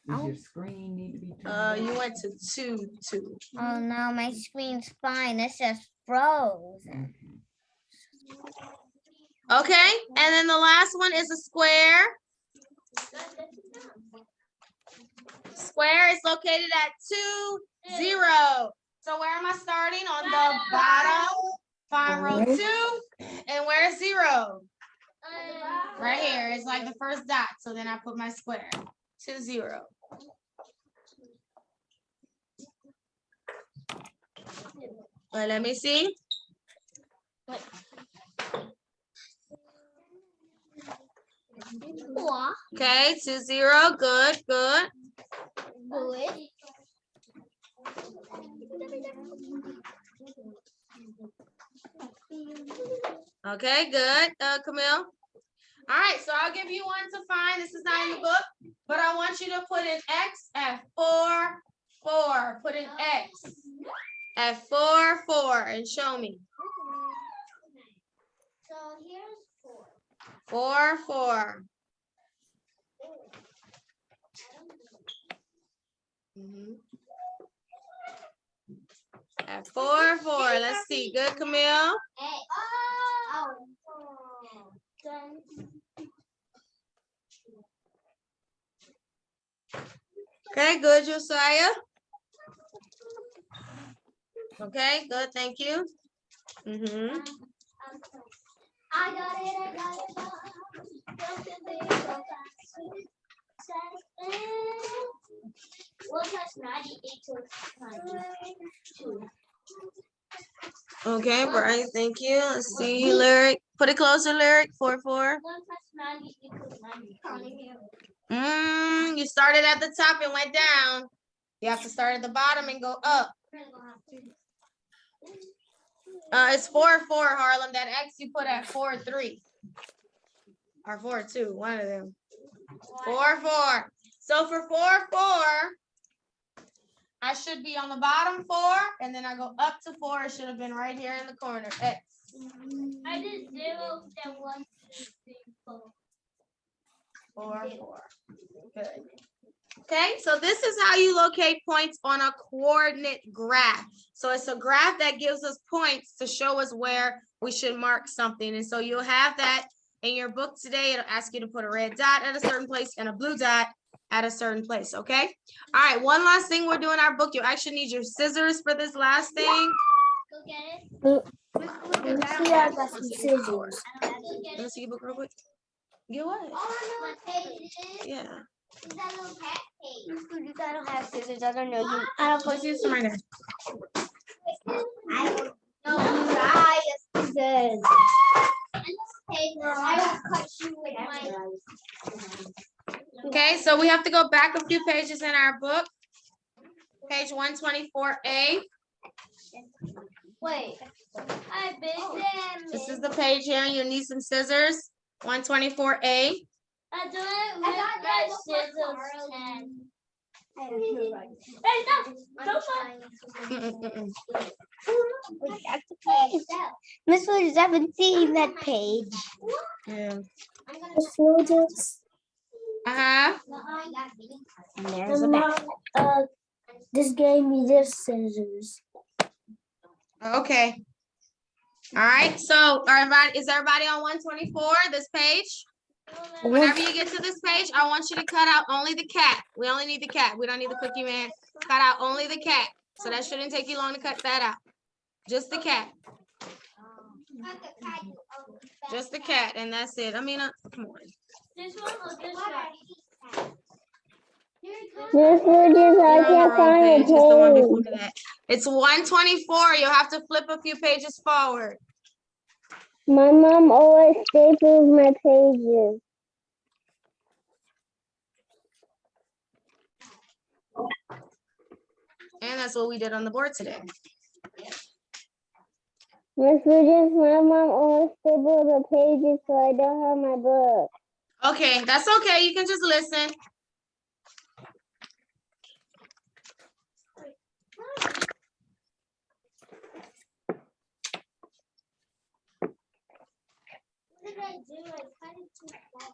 Does your screen need to be turned? You went to 2, 2. Oh no, my screen's fine. It's just frozen. Okay. And then the last one is a square. Square is located at 2, 0. So where am I starting? On the bottom. Find row 2. And where's 0? Right here. It's like the first dot. So then I put my square. 2, 0. Well, let me see. Okay, 2, 0. Good, good. Okay, good, Camille. All right, so I'll give you one to find. This is not in the book, but I want you to put an X at 4, 4. Put an X at 4, 4 and show me. So here's 4. 4, 4. At 4, 4. Let's see. Good, Camille. Okay, good, Josiah. Okay, good. Thank you. I got it. We'll touch 98 to 92. Okay, Brian, thank you. Let's see, Lyric. Put it closer, Lyric. 4, 4. You started at the top and went down. You have to start at the bottom and go up. It's 4, 4, Harlem. That X you put at 4, 3. Or 4, 2. One of them. 4, 4. So for 4, 4, I should be on the bottom 4, and then I go up to 4. It should have been right here in the corner. X. I did 0, then 1, 2, 3, 4. 4, 4. Good. Okay, so this is how you locate points on a coordinate graph. So it's a graph that gives us points to show us where we should mark something. And so you'll have that in your book today. It'll ask you to put a red dot at a certain place and a blue dot at a certain place, okay? All right, one last thing we're doing our book. You actually need your scissors for this last thing. Go get it. I got some scissors. Let me see your book real quick. Get what? What page it is? Yeah. Is that little cat page? I don't have scissors. I don't know you. I don't put scissors right there. I don't know. Try a scissors. I will cut you with my. Okay, so we have to go back a few pages in our book. Page 124A. Wait. I big them. This is the page here. You'll need some scissors. 124A. I do it with my scissors. Miss Wood, 17, that page. Yeah. Flowjets. Uh-huh. And there's the back. This gave me this scissors. Okay. All right, so is everybody on 124, this page? Whenever you get to this page, I want you to cut out only the cat. We only need the cat. We don't need the cookie man. Cut out only the cat. So that shouldn't take you long to cut that out. Just the cat. Just the cat, and that's it. I mean, come on. This one or this one? Miss Wood, You're I on the can't wrong find page. It's the one the before page. that. It's 124. You'll have to flip a few pages forward. My mom always staples my pages. And that's what we did on the board today. Miss Wood, my mom always staples the pages so I don't have my book. Okay, that's okay. You can just listen. What did I do? I cut it too far.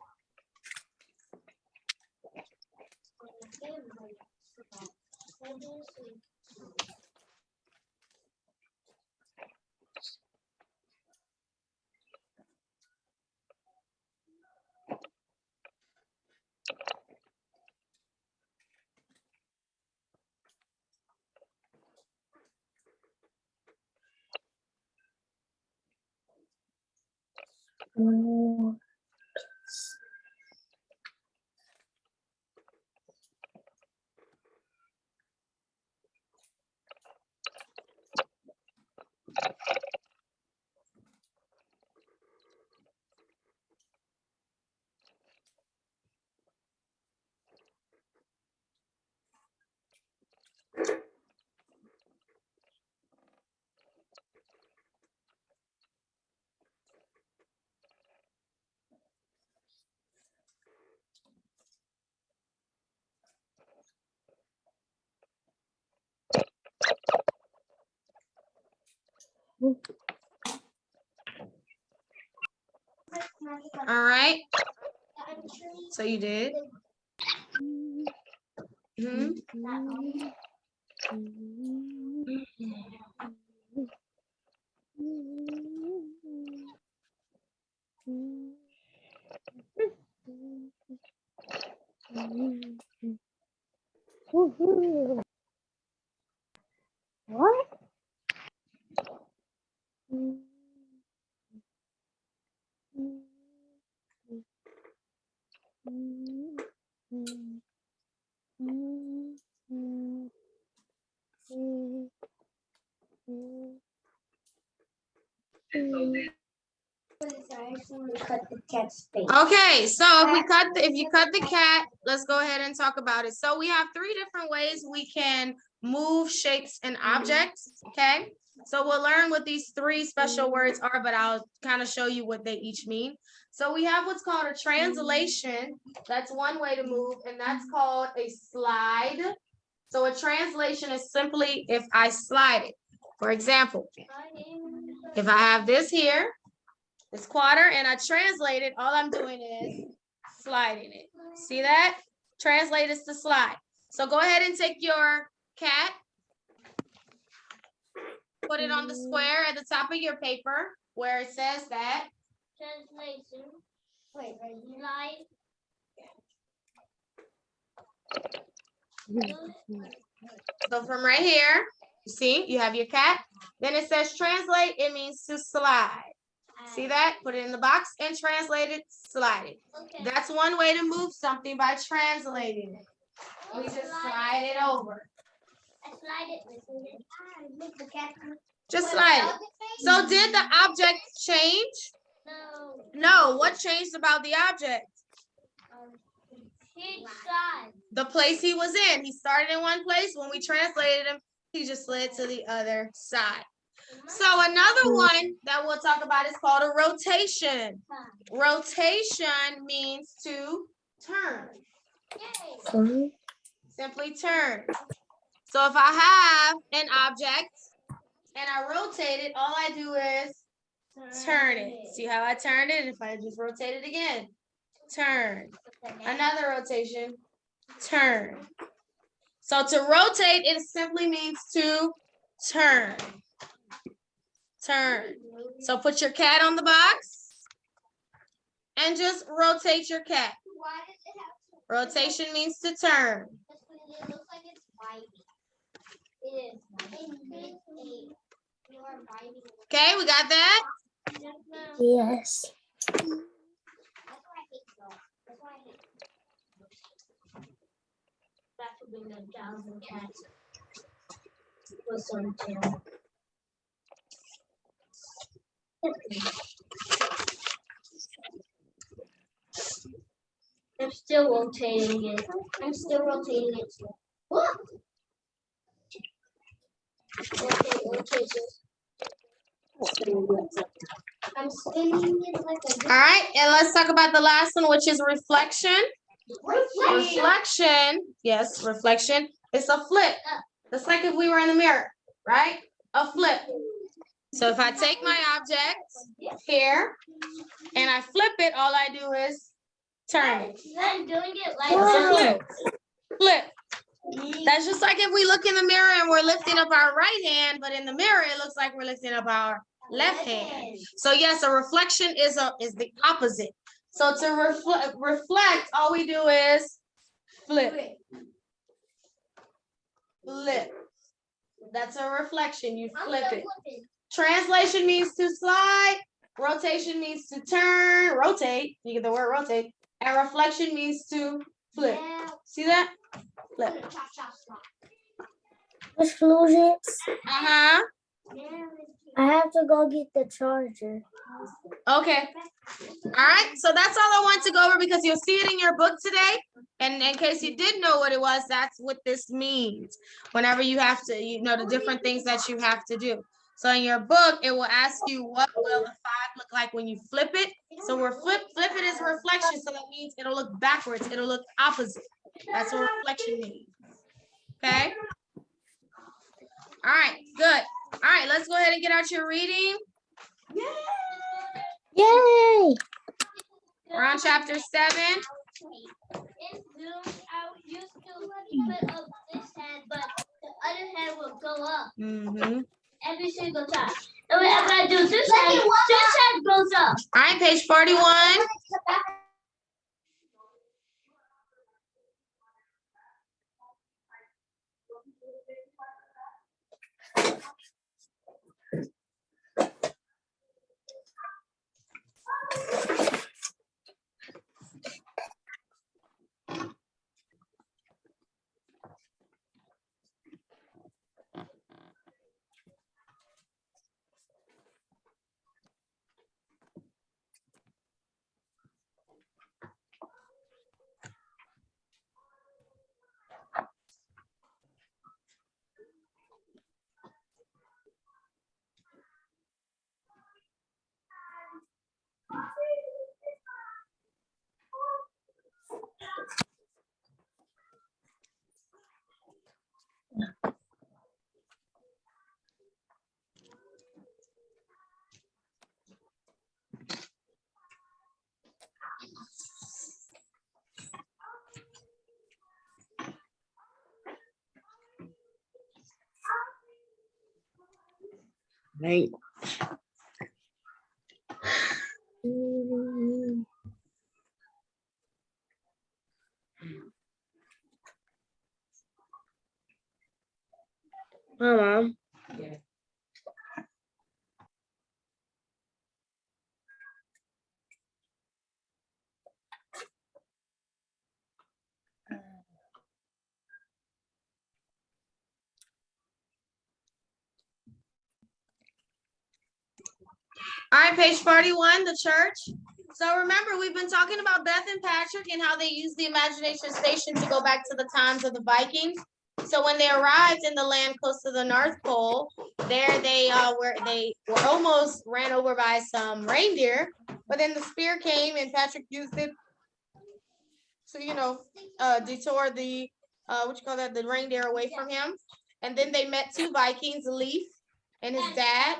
All right. So you did. Mhm. What? Cut the cat's face. Okay, so if you cut the cat, let's go ahead and talk about it. So we have 3 different ways we can move shapes and objects, okay? So we'll learn what these 3 special words are, but I'll kind of show you what they each mean. So we have what's called a translation. That's one way to move, and that's called a slide. So a translation is simply if I slide it. For example, if I have this here, this quarter, and I translate it, all I'm doing is sliding it. See that? Translate is to slide. So go ahead and take your cat, put it on the square at the top of your paper where it says that. Translation. Wait, slide. So from right here, you see, you have your cat. Then it says translate, it means to slide. See that? Put it in the box and translate it, slide it. Okay. That's one way to move something by translating it. We just slide it over. I slide it. Look, the cat. Just slide it. So did the object change? No. No. What changed about the object? Each side. The place he was in. He started in one place. When we translated him, he just slid to the other side. So another one that we'll talk about is called a rotation. Rotation means to turn. Yay. Say Simply turn. So if I have an object and I rotate it, all I do is turn it. See how I turned it? If I just rotate it again, turn. Another rotation, turn. So to rotate, it simply means to turn. Turn. So put your cat on the box and just rotate your cat. Why does it have to? Rotation means to turn. It looks like it's biting. It is. You are biting. Okay, we got that? Yes. That's why I hate dogs. That's why I hate dogs. Back to being a dogs and cats. With some tail. I'm still rotating it. I'm still rotating it. What? Okay. I'm spinning it like a All right, and let's talk about the last one, which is reflection. Reflection, yes, reflection. It's a flip. Just like if we were in the mirror, right? A flip. So if I take my object here and I flip it, all I do is turn it. I'm doing it like It's a that. flip. Flip. That's just like if we look in the mirror and we're lifting up our right hand, but in the mirror, it looks like we're lifting up our left hand. So yes, a reflection is the opposite. So to reflect, all we do is flip. Flip. That's a reflection. You flip it. Translation means to slide. Rotation means to turn, rotate. You get the word rotate. And reflection means to flip. See that? Flip. Miss Flugix, Uh-huh. I have to go get the charger. Okay. All right. So that's all I want to go over because you'll see it in your book today. And in case you didn't know what it was, that's what this means. Whenever you have to, the different things that you have to do. So in your book, it will ask you what will the 5 look like when you flip it. So flip it is reflection. So that means it'll look backwards. It'll look opposite. That's what reflection means. Okay. All right. Good. All right. Let's go ahead and get out your reading. Yay! We're on chapter 7. In Zoom, I used to put up this hand, but the other hand will go up Mm-hmm. every single time. And whenever I do this hand goes up. All right, page 41. Right. Mom. Yeah. All right, page 41, the church. So remember, we've been talking about Beth and Patrick and how they used the imagination station to go back to the times of the Vikings. So when they arrived in the land close to the North Pole, there they were almost ran over by some reindeer, but then the spear came and Patrick used it to, detour the the reindeer away from him. And then they met two Vikings, Leif and his dad.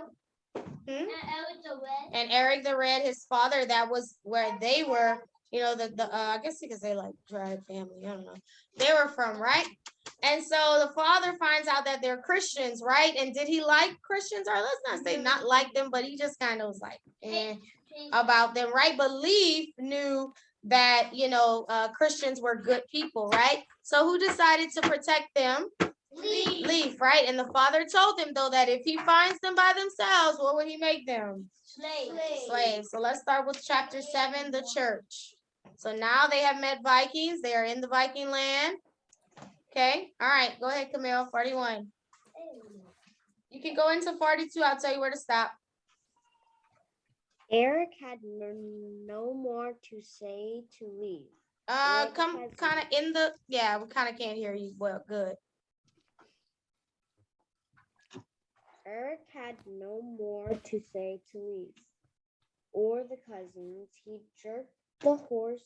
And Eric the Red. And Eric the Red, his father, that was where they were, I guess you could say like tribe family, I don't know. They were from, right? And so the father finds out that they're Christians, right? And did he like Christians? Or let's not say not like them, but he just kind of was like, about them, right? But Leif knew that, Christians were good people, right? So who decided to protect them? Leif, right? And the father told them, though, that if he finds them by themselves, what would he make them? Slaves. So let's start with chapter 7, the church. So now they have met Vikings. They are in the Viking land. Okay. All right. Go ahead, Camille. 41. You can go into 42. I'll tell you where to stop. Eric had no more to say to Leif. Come kind of in the, yeah, we kind of can't hear you well. Good. Eric had no more to say to Leif or the cousins. He jerked the horse's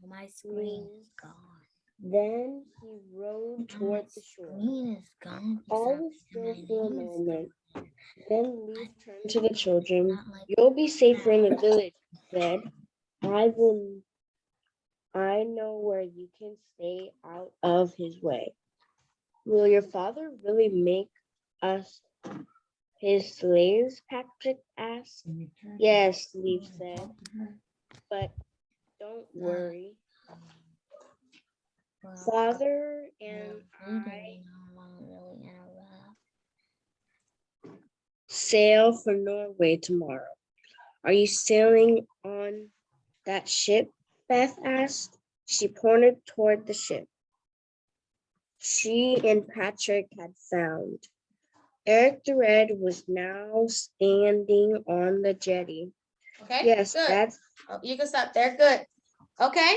My screen is gone. Then he rode toward the shore. Screen is gone. All was still for a moment. Then Leif turned to the children. You'll be safer in the village, he said. I know where you can stay out of his way. Will your father really make us his slaves? Patrick asked. Yes, Leif said. But don't worry. Father and I sail for Norway tomorrow. Are you sailing on that ship? Beth asked. She pointed toward the ship she and Patrick had found. Eric the Red was now standing on the jetty. Okay. Yes, good. that's. Oh, you can stop there. Good. Okay.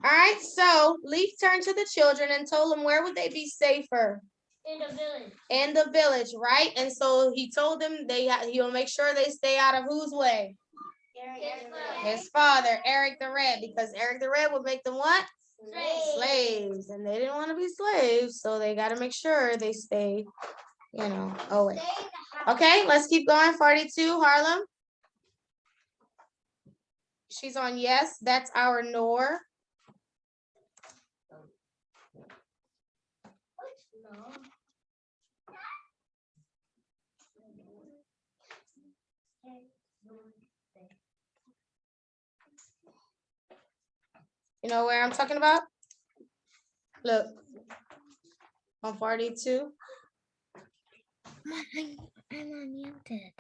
All right. So Leif turned to the children and told them where would they be safer? In the village. In the village, right? And so he told them he'll make sure they stay out of whose way? His father, Eric the Red, because Eric the Red would make them what? Slaves. And they didn't want to be slaves, so they got to make sure they stay, away. Okay, let's keep going. 42, Harlem. She's on yes. That's our Nor. You know where I'm talking about? Look, on 42. I'm unmuted.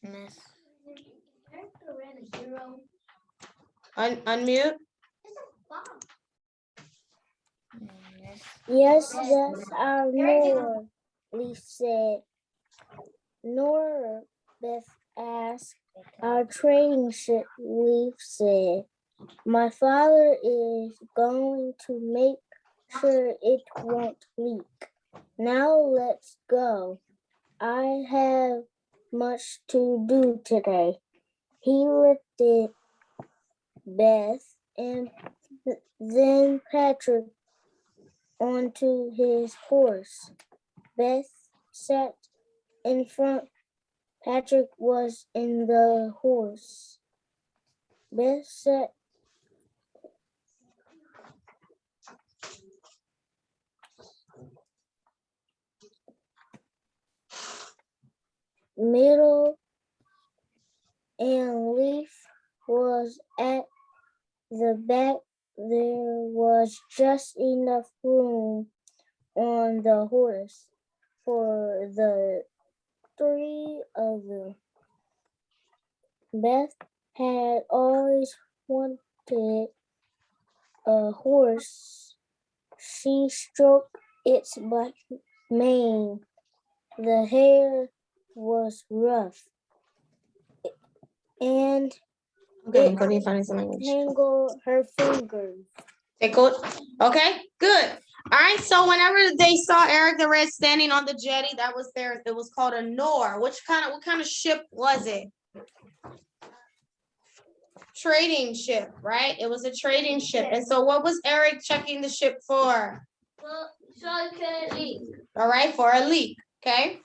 Miss. Unmute. Yes, that's our Nor, Leif said. Nor, Beth asked. Our training ship, Leif said. My father is going to make sure it won't leak. Now let's go. I have much to do today. He lifted Beth and then Patrick onto his horse. Beth sat in front. Patrick was in the horse. Beth sat middle and Leif was at the back. There was just enough room on the horse for the three of them. Beth had always wanted a horse. She stroked its black mane. The hair was rough and Okay, go to find some language. tangled her fingers. Tickled. Okay, good. All right, so whenever they saw Eric the Red standing on the jetty, that was there. It was called a Nor. What kind of ship was it? trading ship, right? It was a trading ship. And so what was Eric checking the ship for? Well, so I can leave. All right, for a leak, okay?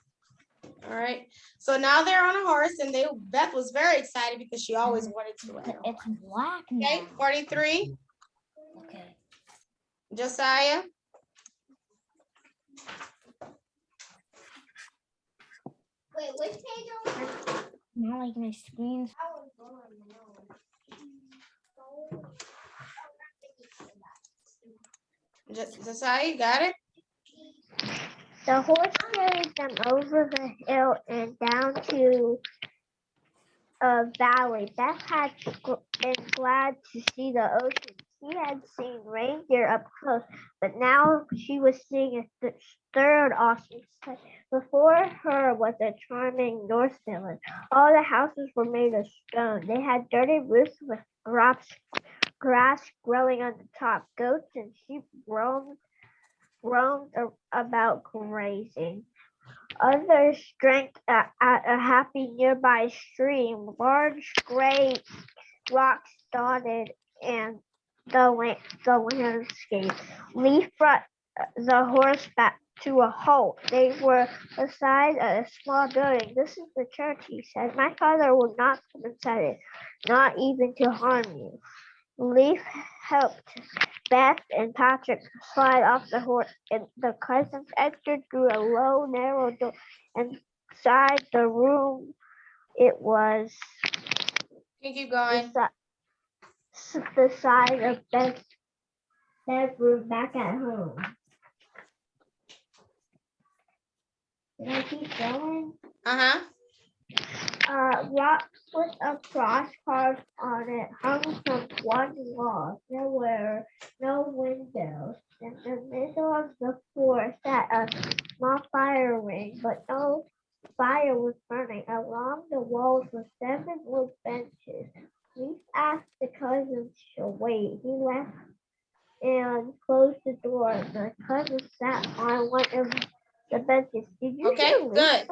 All right, so now they're on a horse and Beth was very excited because she always wanted to ride. a It's horse. black Okay, now. 43, Okay. Josiah. Wait, which page are we on? Now like my screen's I was born, no. Josiah, you got it? The horse carried them over the hill and down to a valley. Beth had been glad to see the ocean. She had seen reindeer up close, but now she was seeing a third awesome sight. Before her was a charming North village. All the houses were made of stone. They had dirty roofs with grass growing on the top. Goats and sheep roamed about grazing. Others drank at a happy nearby stream. Large gray rocks dotted and the landscape. Leaf brought the horse back to a halt. They were beside a small building. This is the church, he said. My father will not come inside it, not even to harm you. Leaf helped Beth and Patrick slide off the horse, and the cousins entered through a low, narrow door. Inside the room, it was You keep going. the size of Beth's bedroom back at home. Can I keep going? Uh-huh. Rock with a cross carved on it hung from one wall. There were no windows. In the middle of the floor sat a small fire ring, but no fire was burning. Along the walls were 7 wood benches. Leaf asked the cousins to wait. He left and closed the door. The cousins sat on one of the benches. Did you Okay, hear Leaf? good.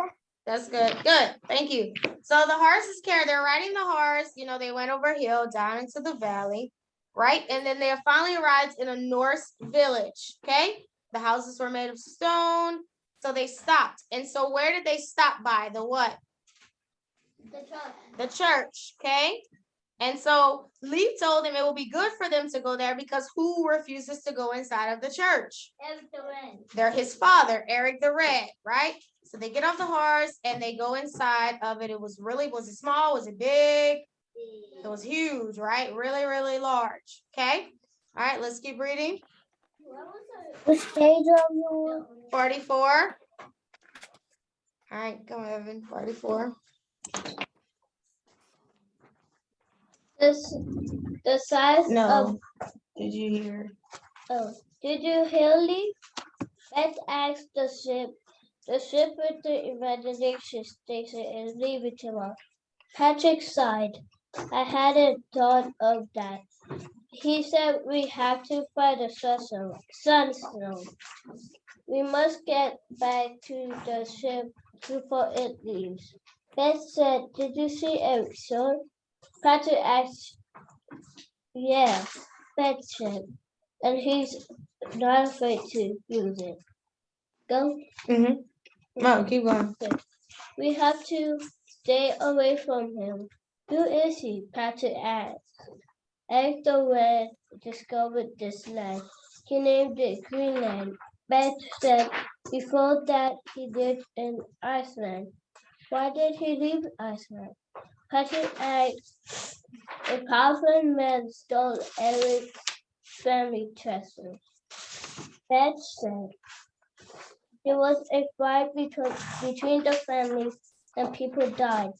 That's good. Good. Thank you. So the horse is carried. They're riding the horse. You know, they went over a hill down into the valley, right? And then they finally arrived in a Norse village. Okay. The houses were made of stone. So they stopped. And so where did they stop by? The what? The truck. The church. Okay. And so Leaf told them it will be good for them to go there because who refuses to go inside of the church? Eric the Red. They're his father, Eric the Red, right? So they get off the horse and they go inside of it. Was it small? Was it big? It was huge, right? Really, really large. Okay. All right, let's keep reading. Which page are you on? 44. All right, go Evan. 44. The size of No. Did you hear? Did you hear Leaf? Beth asked the ship. The ship with the evaluation station and leave it alone. Patrick sighed. I hadn't thought of that. He said we have to find a sunstone. We must get back to the ship before it leaves. Beth said, did you see Eric's sword? Patrick asked, yeah, Beth said, and he's not afraid to use it. Go. Mm-hmm. Oh, keep going. We have to stay away from him. Who is he? Patrick asked. Eric the Red discovered this land. He named it Greenland. Beth said before that he lived in Iceland. Why did he leave Iceland? Patrick asked. A powerful man stole Eric's family treasure. Beth said there was a fight between the families and people died.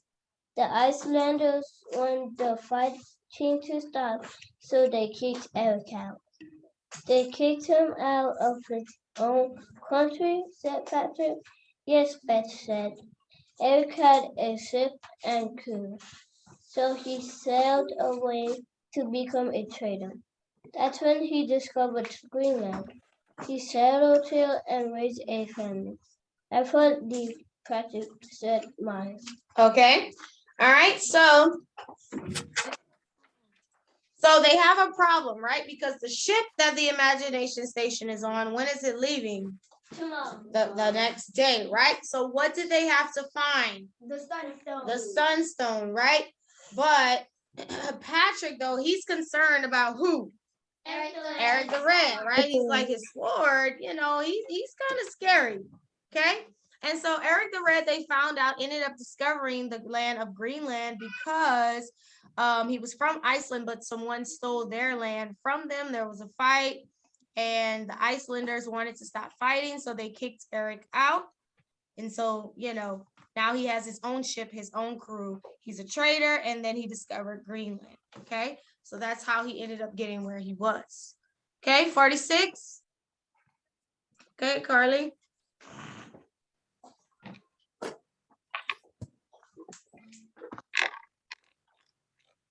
The Icelanders wanted the fighting to stop, so they kicked Eric out. They kicked him out of his own country, said Patrick. Yes, Beth said. Eric had a ship and crew, so he sailed away to become a trader. That's when he discovered Greenland. He settled here and raised a family. I thought the Patrick said mine. Okay. All right. So So they have a problem, right? Because the ship that the Imagination Station is on, when is it leaving? Tomorrow. The next day, right? So what did they have to find? The sunstone. The sunstone, right? But Patrick, though, he's concerned about who? Eric the Red, right? He's like his sword, you know, he's kind of scary. Okay. And so Eric the Red, they found out, ended up discovering the land of Greenland because he was from Iceland, but someone stole their land from them. There was a fight, and the Icelanders wanted to stop fighting, so they kicked Eric out. And so, you know, now he has his own ship, his own crew. He's a trader, and then he discovered Greenland. Okay. So that's how he ended up getting where he was. Okay, 46. Okay, Carly.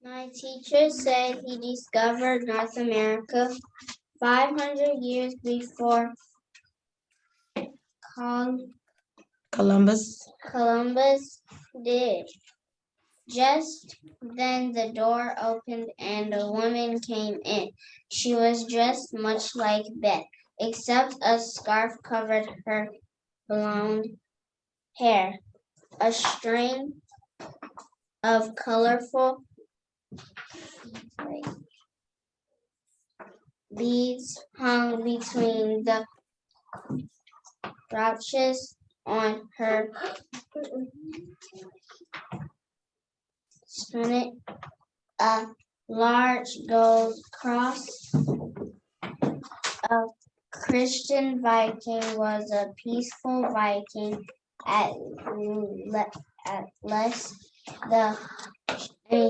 My teacher said he discovered North America 500 years before Columbus. Columbus did. Just then the door opened and a woman came in. She was dressed much like Beth, except a scarf covered her blonde hair. A string of colorful beads hung between the brooches on her sonnet. A large gold cross. A Christian Viking was a peaceful Viking at less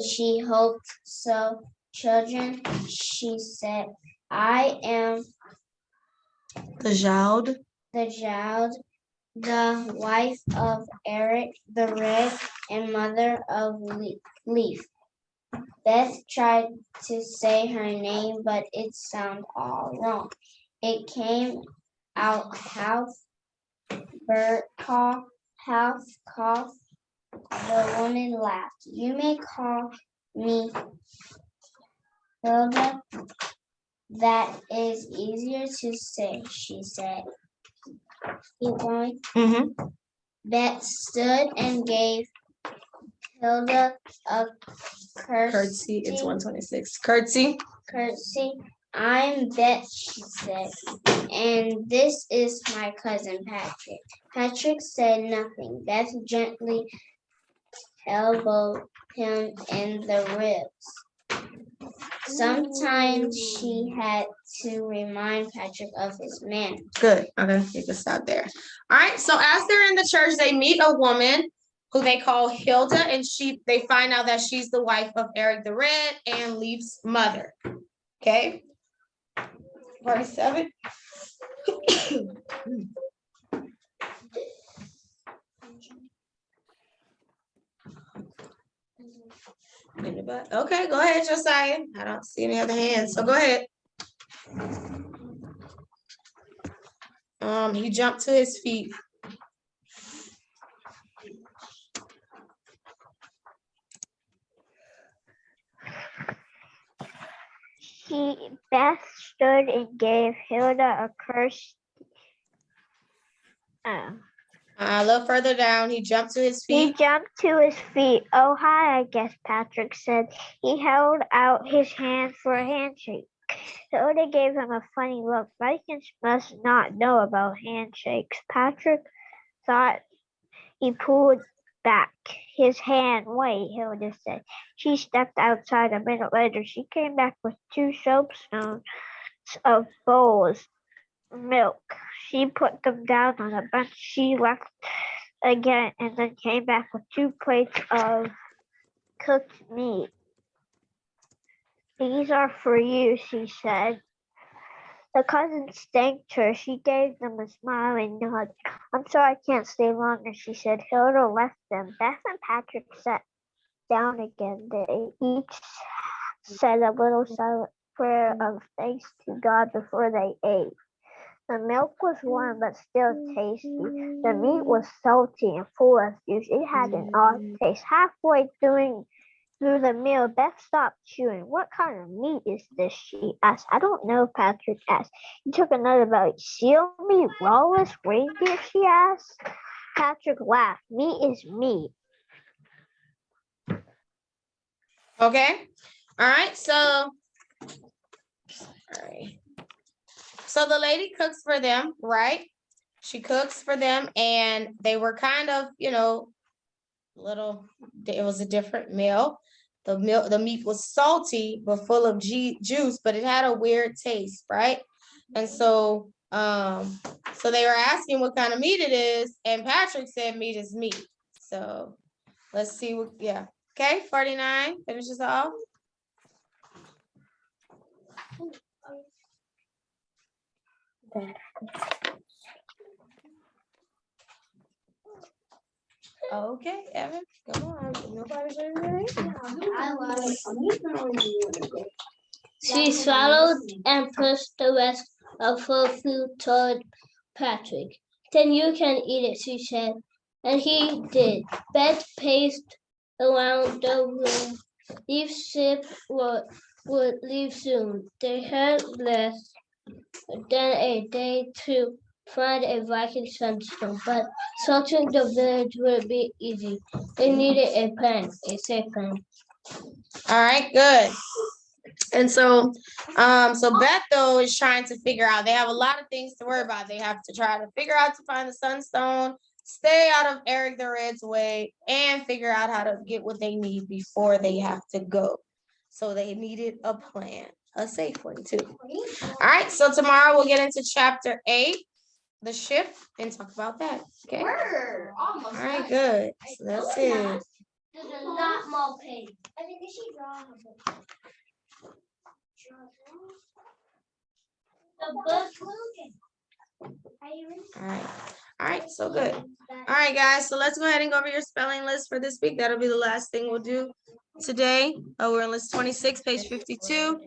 she hoped so. Children, she said, I am The Jowd. The wife of Eric the Red and mother of Leaf. Beth tried to say her name, but it sounded all wrong. It came out half bird call, half cough. The woman laughed. You may call me Hilda. That is easier to say, she said. Keep going. Mm-hmm. Beth stood and gave Hilda a Curtsy. It's 126. Curtsy. I'm Beth, she said, and this is my cousin Patrick. Patrick said nothing. Beth gently elbowed him in the ribs. Sometimes she had to remind Patrick of his manners. Good. Okay, you can stop there. All right. So as they're in the church, they meet a woman who they call Hilda, and they find out that she's the wife of Eric the Red and Leaf's mother. Okay. 47. Okay, go ahead, Josiah. I don't see any other hands, so go ahead. He jumped to his feet. Beth stood and gave Hilda a curse. A little further down, he jumped to his He feet. jumped to his feet. Oh, hi, I guess Patrick said. He held out his hand for a handshake. Hilda gave him a funny look. Vikings must not know about handshakes. Patrick thought. He pulled back his hand. Wait, Hilda said. She stepped outside a minute later. She came back with 2 soapstones of bowls of milk. She put them down on a bench. She left again and then came back with 2 plates of cooked meat. These are for you, she said. The cousins thanked her. She gave them a smiling nod. I'm sorry I can't stay longer, she said. Hilda left them. Beth and Patrick sat down again. They each said a little silent prayer of thanks to God before they ate. The milk was warm but still tasty. The meat was salty and full of juice. It had an odd taste. Halfway through through the meal, Beth stopped chewing. What kind of meat is this? She asked. I don't know, Patrick asked. He took another bite. Seal meat, rawless reindeer? She asked. Patrick laughed. Meat is meat. Okay. All right. So, sorry. So the lady cooks for them, right? She cooks for them, and they were kind of, you know, it was a different meal. The meat was salty but full of juice, but it had a weird taste, right? And so they were asking what kind of meat it is, and Patrick said meat is meat. So let's see what, yeah. Okay, 49 finishes off. Okay, Evan, come on. Nobody's ready. She swallowed and pushed the rest of her food toward Patrick. Then you can eat it, she said. And he did. Beth paced around the room. Leadership would leave soon. They had less than a day to find a Viking sunstone, but searching the village would be easy. They needed a plan, a safe plan. All right, good. And so Beth though is trying to figure out, they have a lot of things to worry about. They have to try to figure out to find the sunstone, stay out of Eric the Red's way, and figure out how to get what they need before they have to go. So they needed a plan, a safe one too. All right, so tomorrow we'll get into chapter 8, the ship, and talk about that. Okay. We're almost All right, done. good. So that's it. This is not more page. I think we should draw her. The book. All right, so good. All right, guys, so let's go ahead and go over your spelling list for this week. That'll be the last thing we'll do today. We're on list 26, page 52.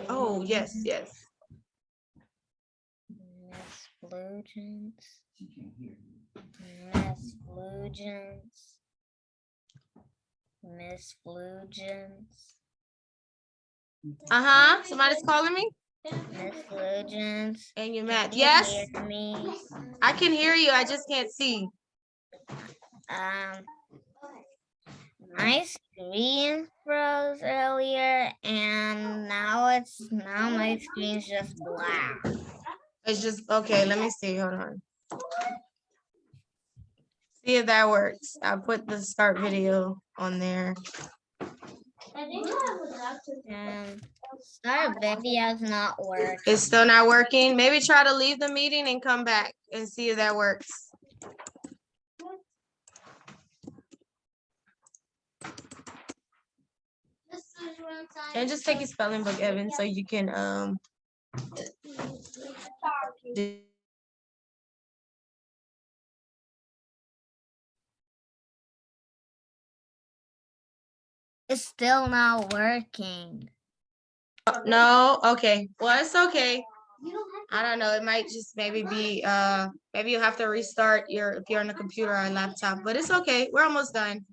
Oh, yes. Misflugens. She can't hear you. Misflugens. Somebody's calling me? Misflugens. And you're mad. Can you Yes, hear me? I can hear you. I just can't see. My screen froze earlier, and now my screen's just black. It's just, okay, let me see. Hold on. See if that works. I'll put the start video on there. Start video's not working. It's still not working. Maybe try to leave the meeting and come back and see if that works. And just take your spelling book, Evan, so you can It's still not working. No, okay. Well, it's okay. You don't have I don't know. It might just maybe be maybe you'll have to restart if you're on a computer or a laptop, but it's okay. We're almost done.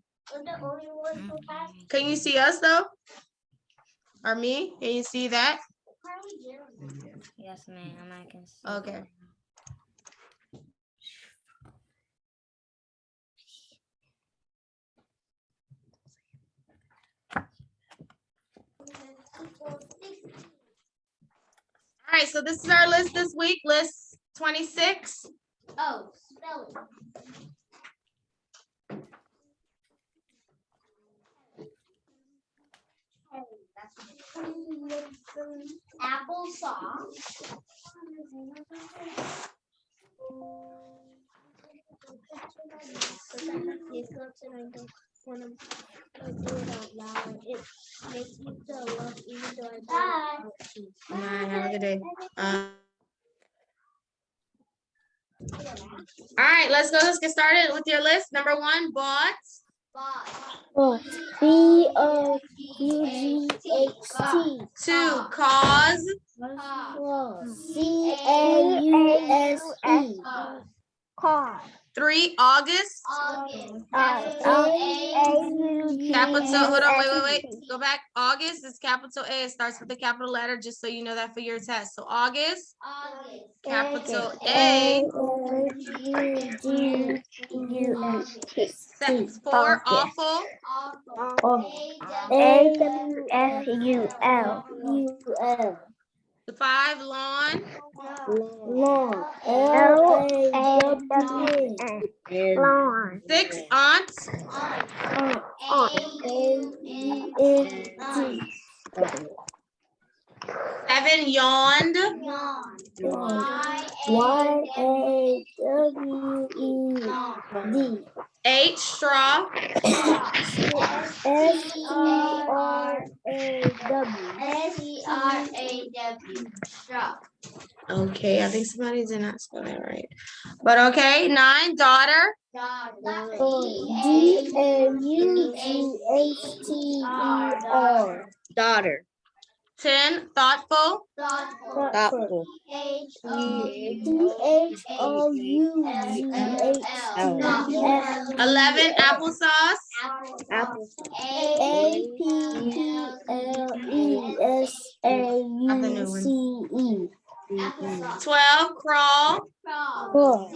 Can you see us though? Or me? Can you see that? Yes, ma'am, I can see. Okay. All right, so this is our list this week, list 26. Oh, spelling. Applesauce. All right, have a good day. All right, let's go. Let's get started with your list. Number 1, bought. B-O-U-G-H-T. 2, cause. C-A-U-S-E. Go back. August is capital A. It starts with the capital letter, just so you know that for your test. So August, capital A. For awful. AWFUL. 5, lawn. Lawn. 6, aunt. 7, yawned. YAWED. 8, straw. STRAW. Okay, I think somebody did not spell that right. But okay, 9, daughter. DAUGHTER. Daughter. 10, thoughtful. Thoughtful. THOUGHTL. 11, applesauce. Apple. APPLESAUCE. 12, crawl. CRAWL.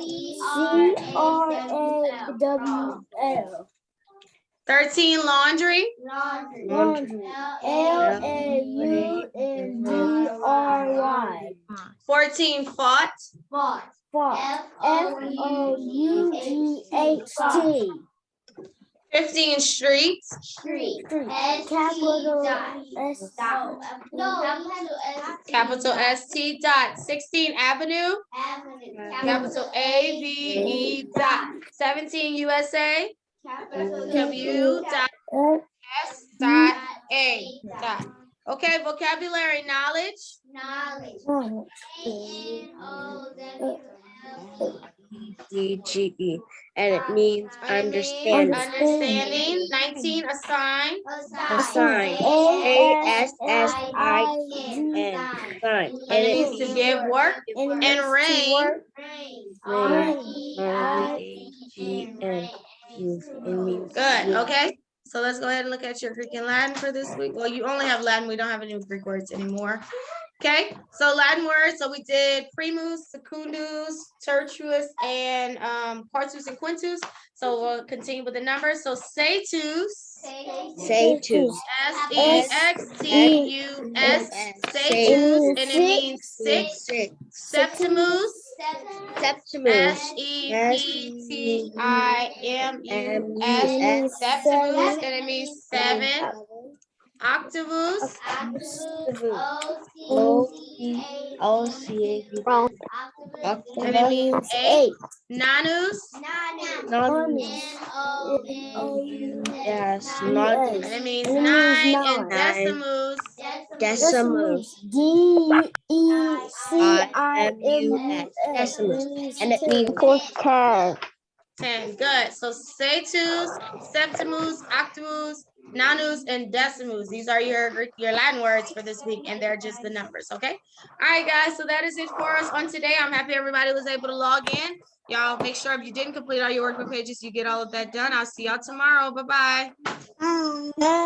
13, laundry. Laundry. LAUNDRY. 14, fought. FOUGHT. 15, street. Capital ST dot. 16, avenue. Capital AVE dot. 17, USA. W dot S dot A dot. Okay, vocabulary knowledge. DGE, and it means understanding. Understanding. 19, assign. Assign. ASSIGN. Sign. And it means to give work. And rain. Good, okay. So let's go ahead and look at your Greek and Latin for this week. Well, you only have Latin. We don't have any Greek words anymore. Okay, so Latin words. So we did primus, secundus, tertius, and quartus and quintus. So we'll continue with the numbers. So setus. Setus. SEXTUS. Setus, and it means six. Septimus. Septimus. SEPTIMUS. Septimus, and it means 7. Octavus. And it means 8. Nanus. Yes, And it means 9. And decimus. Decimus. Decimus. And it means 10. Good. So setus, septimus, octavus, nanus, and decimus. These are your Latin words for this week, and they're just the numbers. Okay. All right, guys. So that is it for us on today. I'm happy everybody was able to log in. Y'all make sure if you didn't complete all your workbook pages, you get all of that done. I'll see y'all tomorrow. Bye-bye.